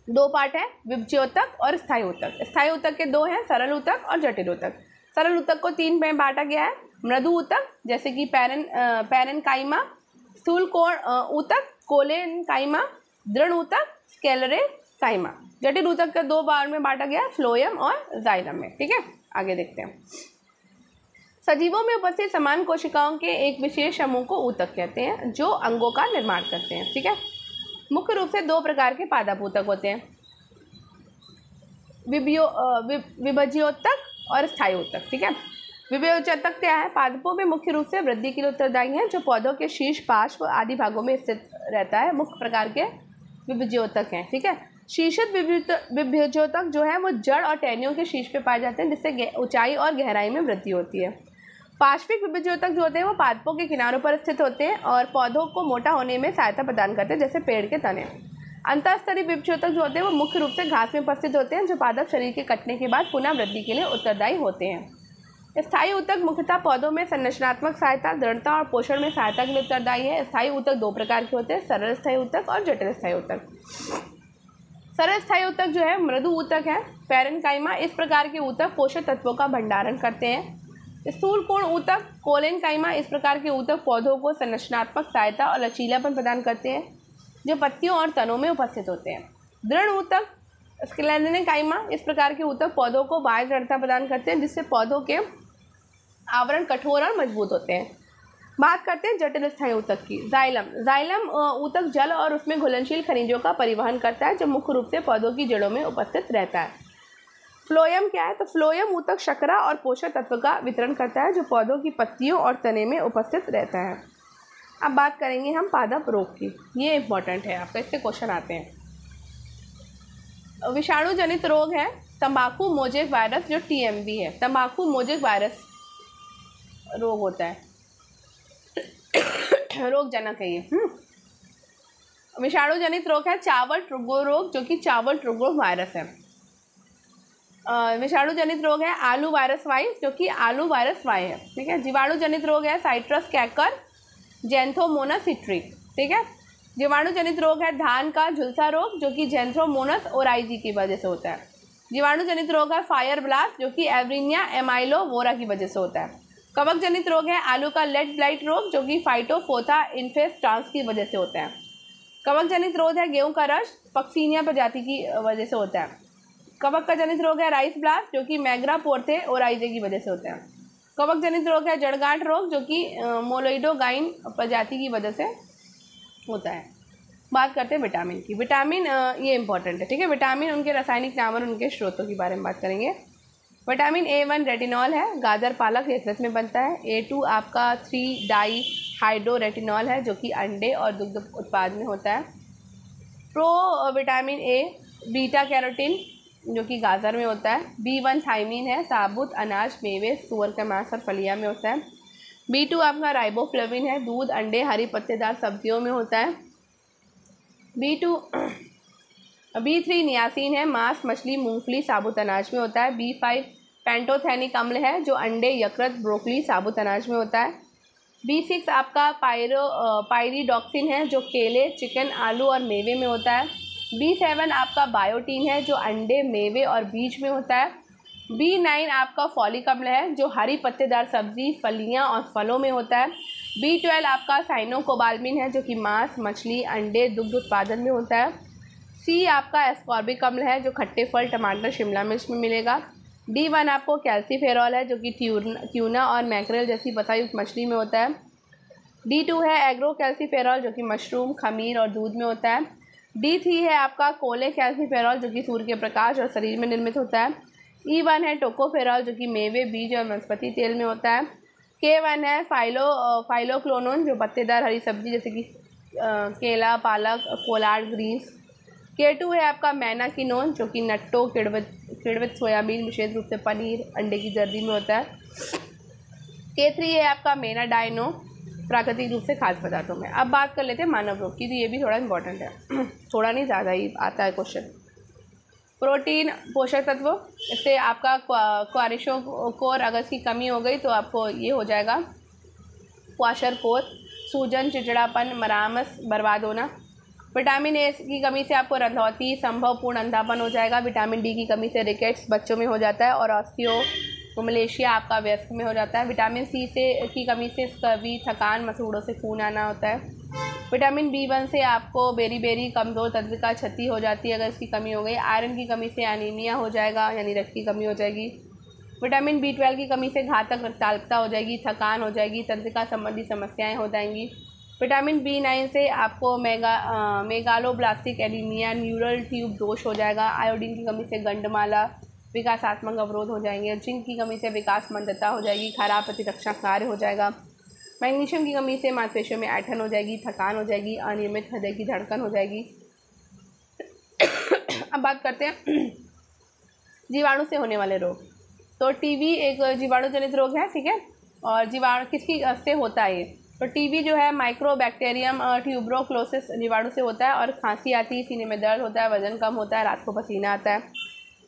Speaker 1: दो पार्ट है, विभज्योतक और स्थायी ऊतक। स्थायी ऊतक के दो हैं, सरल ऊतक और जटिल ऊतक। सरल ऊतक को 3 में बांटा गया है, मृदु ऊतक जैसे कि पैरेनकाइमा, स्थूल कोण ऊतक कोलेनकाइमा, दृढ़ ऊतक स्क्लेरेकाइमा। जटिल ऊतक के 2 भाग में बांटा गया है, फ्लोएम और जाइलम में। ठीक है, आगे देखते हैं। सजीवों में उपस्थित समान कोशिकाओं के एक विशेष समूह को ऊतक कहते हैं जो अंगों का निर्माण करते हैं। ठीक है, मुख्य रूप से 2 प्रकार के पादप ऊतक होते हैं, विभज्योतक और स्थायी ऊतक। ठीक है, विभज्योतक क्या है? पादपों में मुख्य रूप से वृद्धि के लिए उत्तरदायी है जो पौधों के शीर्ष, पार्श्व आदि भागों में स्थित रहता है, मुख्य प्रकार के विभज्योतक हैं। ठीक है, शीर्षक विभज्योतक जो है वो जड़ और टहनियों के शीर्ष पे पाए जाते हैं जिससे ऊंचाई और गहराई में वृद्धि होती है। पार्श्विक विभज्योतक जो होते हैं वो पादपों के किनारों पर स्थित होते हैं और पौधों को मोटा होने में सहायता प्रदान करते हैं, जैसे पेड़ के तने। अंतःस्तरीय विभज्योतक जो होते हैं वो मुख्य रूप से घास में उपस्थित होते हैं जो पादप शरीर के कटने के बाद पुनः वृद्धि के लिए उत्तरदायी होते हैं। स्थायी ऊतक मुख्यतः पौधों में संरचनात्मक सहायता, दृढ़ता और पोषण में सहायता के लिए उत्तरदायी है। स्थायी ऊतक 2 प्रकार के होते हैं, सरल स्थायी ऊतक और जटिल स्थायी ऊतक। सरल स्थायी ऊतक जो है मृदु ऊतक है, पैरेनकाइमा। इस प्रकार के ऊतक पोषक तत्वों का भंडारण करते हैं। स्थूल कोण ऊतक कोलेनकाइमा। इस प्रकार के ऊतक पौधों को संरचनात्मक सहायता और लचीलापन प्रदान करते हैं जो पत्तियों और तनों में उपस्थित होते हैं। दृढ़ ऊतक स्क्लेरेकाइमा। इस प्रकार के ऊतक पौधों को बाह्य दृढ़ता प्रदान करते हैं जिससे पौधों के आवरण कठोर और मजबूत होते हैं। बात करते हैं जटिल स्थायी ऊतक की। जाइलम ऊतक जल और उसमें घुलनशील खनिजों का परिवहन करता है जो मुख्य रूप से पौधों की जड़ों में उपस्थित रहता है। फ्लोएम क्या है? तो फ्लोएम ऊतक शर्करा और पोषक तत्व का वितरण करता है जो पौधों की पत्तियों और तने में उपस्थित रहता है। अब बात करेंगे हम पादप रोग की, ये इंपॉर्टेंट है आपका, इससे क्वेश्चन आते हैं। विषाणु जनित रोग है तंबाकू मोजेक वायरस जो TMV है, तंबाकू मोजेक वायरस रोग होता है, रोगजनक है ये। विषाणु जनित रोग है चावल ट्रुगो रोग जो कि चावल ट्रुगो वायरस है। विषाणु जनित रोग है आलू वायरस वाई जो कि आलू वायरस वाई है। ठीक है, जीवाणु जनित रोग है साइट्रस कैकर जेंथोमोनस सिट्री। ठीक है, जीवाणु जनित रोग है धान का झुलसा रोग जो कि जेंथ्रोमोनस ओराइजी की वजह से होता है। जीवाणु जनित रोग है फायर ब्लास्ट जो कि एवरीनिया एमाइलोवोरा की वजह से होता है। कवक जनित रोग है आलू का लेड ब्लाइट रोग जो कि फाइटोफोथा इन्फेस्टांस की वजह से होता है। कवक जनित रोग है गेहूं का रस पक्सीनिया प्रजाति की वजह से होता है। कवक का जनित रोग है राइस ब्लास्ट जो कि मैग्रा पोर्थे ओराइजे की वजह से होता है। कवक जनित रोग है जड़गांठ रोग जो कि मोलोइडोगाइन प्रजाति की वजह से होता है। बात करते हैं विटामिन की। विटामिन ये इंपॉर्टेंट है। ठीक है, विटामिन उनके रासायनिक नाम और उनके स्रोतों के बारे में बात करेंगे। विटामिन A1 रेटिनॉल है, गाजर पालक यकृत में बनता है। A2 आपका 3 डाई हाइड्रो रेटिनॉल है जो कि अंडे और दुग्ध उत्पाद में होता है। Pro vitamin A beta carotene जो कि गाजर में होता है। B1 थाइमिन है, साबुत अनाज मेवे सूअर का मांस और फलिया में होता है। B2 आपका राइबोफ्लेविन है, दूध अंडे हरी पत्तेदार सब्जियों में होता है। B3 नियासिन है, मांस मछली मूंगफली साबुत अनाज में होता है। B5 पेंटोथेनिक अम्ल है जो अंडे यकृत ब्रोकली साबुत अनाज में होता है। B6 आपका पायरिडॉक्सिन है जो केले चिकन आलू और मेवे में होता है। B7 आपका बायोटीन है जो अंडे मेवे और बीज में होता है। B9 आपका फॉलिक अम्ल है जो हरी पत्तेदार सब्जी फलियां और फलों में होता है। B12 आपका साइनोकोबाल्मिन है जो कि मांस मछली अंडे दुग्ध उत्पादन में होता है। C आपका एस्कॉर्बिक अम्ल है जो खट्टे फल टमाटर शिमला मिर्च में मिलेगा। D1 आपको कैल्सीफेरॉल है जो कि ट्यूना और मैकरेल जैसी वसायुक्त मछली में होता है। D2 है एग्रो कैल्सीफेरॉल जो कि मशरूम खमीर और दूध में होता है। D3 है आपका कोलेकैल्सिफेरॉल जो कि सूर्य के प्रकाश और शरीर में निर्मित होता है। E1 है टोकोफेरॉल जो कि मेवे, बीज और वनस्पति तेल में होता है। K1 है फाइलोक्लोनोन जो पत्तेदार हरी सब्जी जैसे कि केला, पालक, कोलार्ड ग्रीन्स। K2 है आपका मैनाकिनोन जो कि नट्टो, किड़वित, सोयाबीन, विशेष रूप से पनीर, अंडे की जर्दी में होता है। K3 है आपका मेनाडाइनो, प्राकृतिक रूप से खाद्य पदार्थों में। अब बात कर लेते हैं मानव रोग की, तो ये भी थोड़ा इंपॉर्टेंट है थोड़ा नहीं, ज़्यादा ही आता है क्वेश्चन। प्रोटीन पोषक तत्व, इससे आपका क्वारिशोकोर अगर इसकी कमी हो गई तो आपको ये हो जाएगा क्वाशरकोर, सूजन, चिड़चिड़ापन, मरामस, बर्बाद होना। विटामिन ए की कमी से आपको रंधौती, संभवपूर्ण अंधापन हो जाएगा। विटामिन डी की कमी से रिकेट्स बच्चों में हो जाता है और ऑस्टियोमलेशिया आपका वयस्क में हो जाता है। विटामिन सी की कमी से स्कर्वी, थकान, मसूड़ों से खून आना होता है। विटामिन B1 से आपको बेरी कमज़ोर तंत्रिका क्षति हो जाती है अगर इसकी कमी हो गई। आयरन की कमी से एनीमिया हो जाएगा, यानी रक्त की कमी हो जाएगी। विटामिन B12 की कमी से घातक रक्ताल्पता हो जाएगी, थकान हो जाएगी, तंत्रिका संबंधी समस्याएं हो जाएंगी। विटामिन B9 से आपको मेगालोब्लास्टिक एनीमिया, न्यूरल ट्यूब दोष हो जाएगा। आयोडीन की कमी से गंडमाला, विकासात्मक अवरोध हो जाएंगे। जिंक की कमी से विकास मंदता हो जाएगी, खराब प्रतिरक्षा कार्य हो जाएगा। मैग्नीशियम की कमी से मांसपेशियों में ऐंठन हो जाएगी, थकान हो जाएगी, अनियमित हृदय की धड़कन हो जाएगी। अब बात करते हैं जीवाणु से होने वाले रोग। तो टीबी एक जीवाणु जनित रोग है, ठीक है। और जीवाणु किसकी से होता है ये? तो टीबी जो है माइक्रोबैक्टीरियम ट्यूबरोक्लोसिस जीवाणु से होता है और खांसी आती है, सीने में दर्द होता है, वजन कम होता है, रात को पसीना आता है।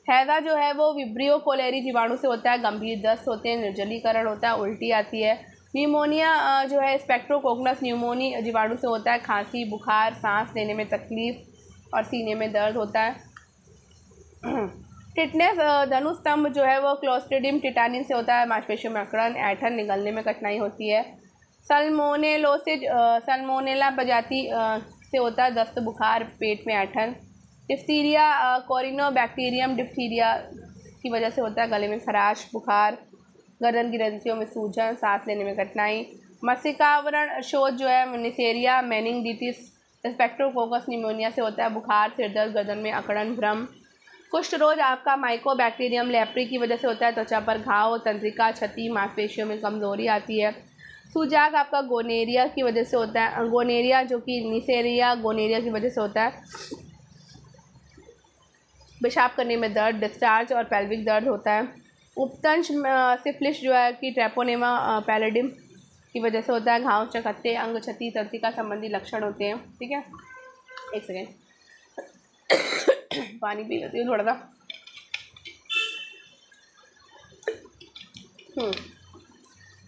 Speaker 1: हैजा जो है वो विब्रियो कोलेरी जीवाणु से होता है, गंभीर दस्त होते हैं, निर्जलीकरण होता है, उल्टी आती है। न्यूमोनिया जो है स्पेक्ट्रोकोकनस न्यूमोनी जीवाणु से होता है, खांसी, बुखार, सांस लेने में तकलीफ और सीने में दर्द होता है। टिटनेस धनुस्तंभ जो है वो क्लोस्ट्रिडियम टिटानिन से होता है, मांसपेशियों में अकड़न, ऐंठन, निगलने में कठिनाई होती है। सल्मोनेलोसिस सल्मोनेला प्रजाति से होता है, दस्त, बुखार, पेट में ऐंठन। डिप्थीरिया कोरिनोबैक्टीरियम डिप्थीरिया की वजह से होता है, गले में खराश, बुखार, गर्दन की ग्रंथियों में सूजन, सांस लेने में कठिनाई। मस्तिष्कावरण शोथ जो है निसेरिया मेनिंगिटिस स्पेक्ट्रोकोकस निमोनिया से होता है, बुखार, सिरदर्द, गर्दन में अकड़न, भ्रम। कुष्ठ रोग आपका माइकोबैक्टीरियम लेप्री की वजह से होता है, त्वचा पर घाव, तंत्रिका क्षति, मांसपेशियों में कमजोरी आती है। सूजाग आपका गोनेरिया की वजह से होता है, गोनेरिया जो कि निसेरिया गोनेरिया की वजह से होता है। पेशाब करने में दर्द, डिस्चार्ज और पेल्विक दर्द होता है। उपतंश सिफिलिस जो है कि ट्रेपोनेमा पैलेडिम की वजह से होता है, घाव, चकत्ते, अंग क्षति, तंत्रिका संबंधी लक्षण होते हैं, ठीक है। एक सेकेंड पानी पी लेती हूँ थोड़ा सा।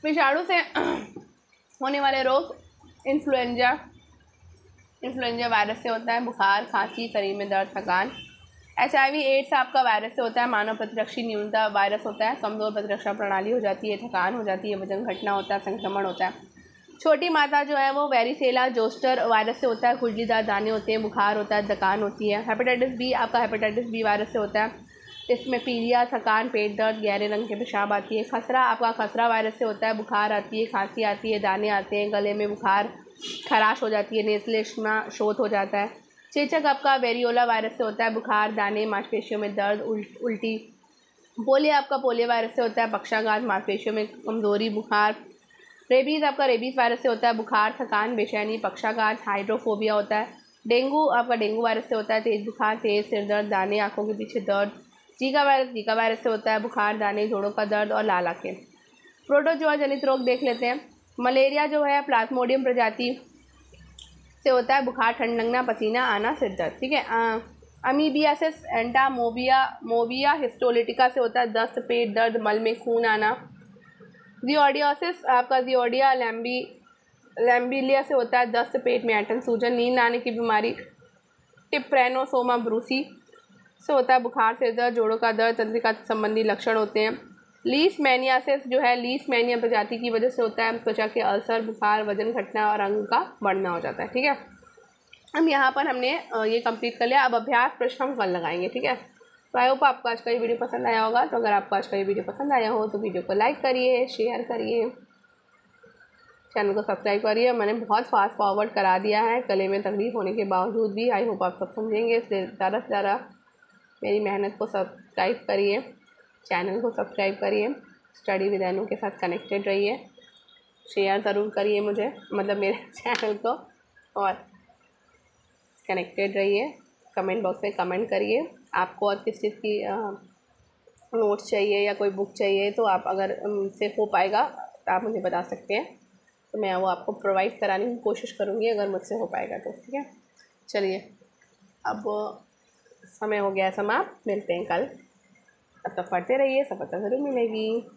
Speaker 1: विषाणु से होने वाले रोग इन्फ्लुएंजा वायरस से होता है, बुखार, खांसी, शरीर में दर्द, थकान। HIV एड्स आपका वायरस से होता है, मानव प्रतिरक्षी न्यूनता वायरस होता है, कमज़ोर प्रतिरक्षा प्रणाली हो जाती है, थकान हो जाती है, वजन घटना होता है, संक्रमण होता है। छोटी माता जो है वो वेरिसेला जोस्टर वायरस से होता है, खुजलीदार दाने होते हैं, बुखार होता है, थकान होती है। हेपेटाइटिस बी आपका हेपेटाइटिस बी वायरस से होता है, इसमें पीलिया, थकान, पेट दर्द, गहरे रंग के पेशाब आती है। खसरा आपका खसरा वायरस से होता है, बुखार आती है, खांसी आती है, दाने आते हैं, गले में बुखार, खराश हो जाती है, नेसलेष्मा शोथ हो जाता है। चेचक आपका वेरियोला वायरस से होता है, बुखार, दाने, मांसपेशियों में दर्द, उल्टी। पोलियो आपका पोलियो वायरस से होता है, पक्षाघात, मांसपेशियों में कमजोरी, बुखार। रेबीज़ आपका रेबीज़ वायरस से होता है, बुखार, थकान, बेचैनी, पक्षाघात, हाइड्रोफोबिया होता है। डेंगू आपका डेंगू वायरस से होता है, तेज़ बुखार, तेज़ सिरदर्द, दाने, आँखों के पीछे दर्द। जीका वायरस से होता है, बुखार, दाने, जोड़ों का दर्द और लाल आँखें। प्रोटोजोआ जनित रोग देख लेते हैं। मलेरिया जो है प्लाज्मोडियम प्रजाति से होता है, बुखार, ठंड लगना, पसीना आना, सिर दर्द, ठीक है। अमीबियासिस मोविया हिस्टोलिटिका से होता है, दस्त, पेट दर्द, मल में खून आना। जियोडियोसिस आपका जियोडिया लैम्बिलिया से होता है, दस्त, पेट में ऐंठन, सूजन, नींद आने की बीमारी। टिप्रेनोसोमा ब्रूसी से होता है, बुखार, सिर दर्द, जोड़ों का दर्द, तंत्रिका संबंधी लक्षण होते हैं। लीशमैनियासिस जो है लीशमैनिया प्रजाति की वजह से होता है, त्वचा के अल्सर, बुखार, वजन घटना और अंग का बढ़ना हो जाता है, ठीक है। अब यहाँ पर हमने ये कंप्लीट कर लिया। अब अभ्यास प्रश्न हम कल लगाएंगे, ठीक है। तो आई होप आपको आज का ये वीडियो पसंद आया होगा। तो अगर आपको आज का ये वीडियो पसंद आया हो तो वीडियो को लाइक करिए, शेयर करिए, चैनल को सब्सक्राइब करिए। मैंने बहुत फास्ट फॉरवर्ड करा दिया है गले में तकलीफ़ होने के बावजूद भी। आई होप आप सब समझेंगे, इसलिए ज़्यादा से ज़्यादा मेरी मेहनत को सब्सक्राइब करिए, चैनल को सब्सक्राइब करिए, स्टडी विद अनु के साथ कनेक्टेड रहिए, शेयर ज़रूर करिए मुझे, मतलब मेरे चैनल को, और कनेक्टेड रहिए। कमेंट बॉक्स में कमेंट करिए आपको और किस चीज़ की नोट्स चाहिए या कोई बुक चाहिए, तो आप अगर से हो पाएगा तो आप मुझे बता सकते हैं, तो मैं वो आपको प्रोवाइड कराने की कोशिश करूँगी अगर मुझसे हो पाएगा तो। ठीक है, चलिए अब समय हो गया समाप्त, मिलते हैं कल। तब तक पढ़ते रहिए, सफलता ज़रूर मिलेगी।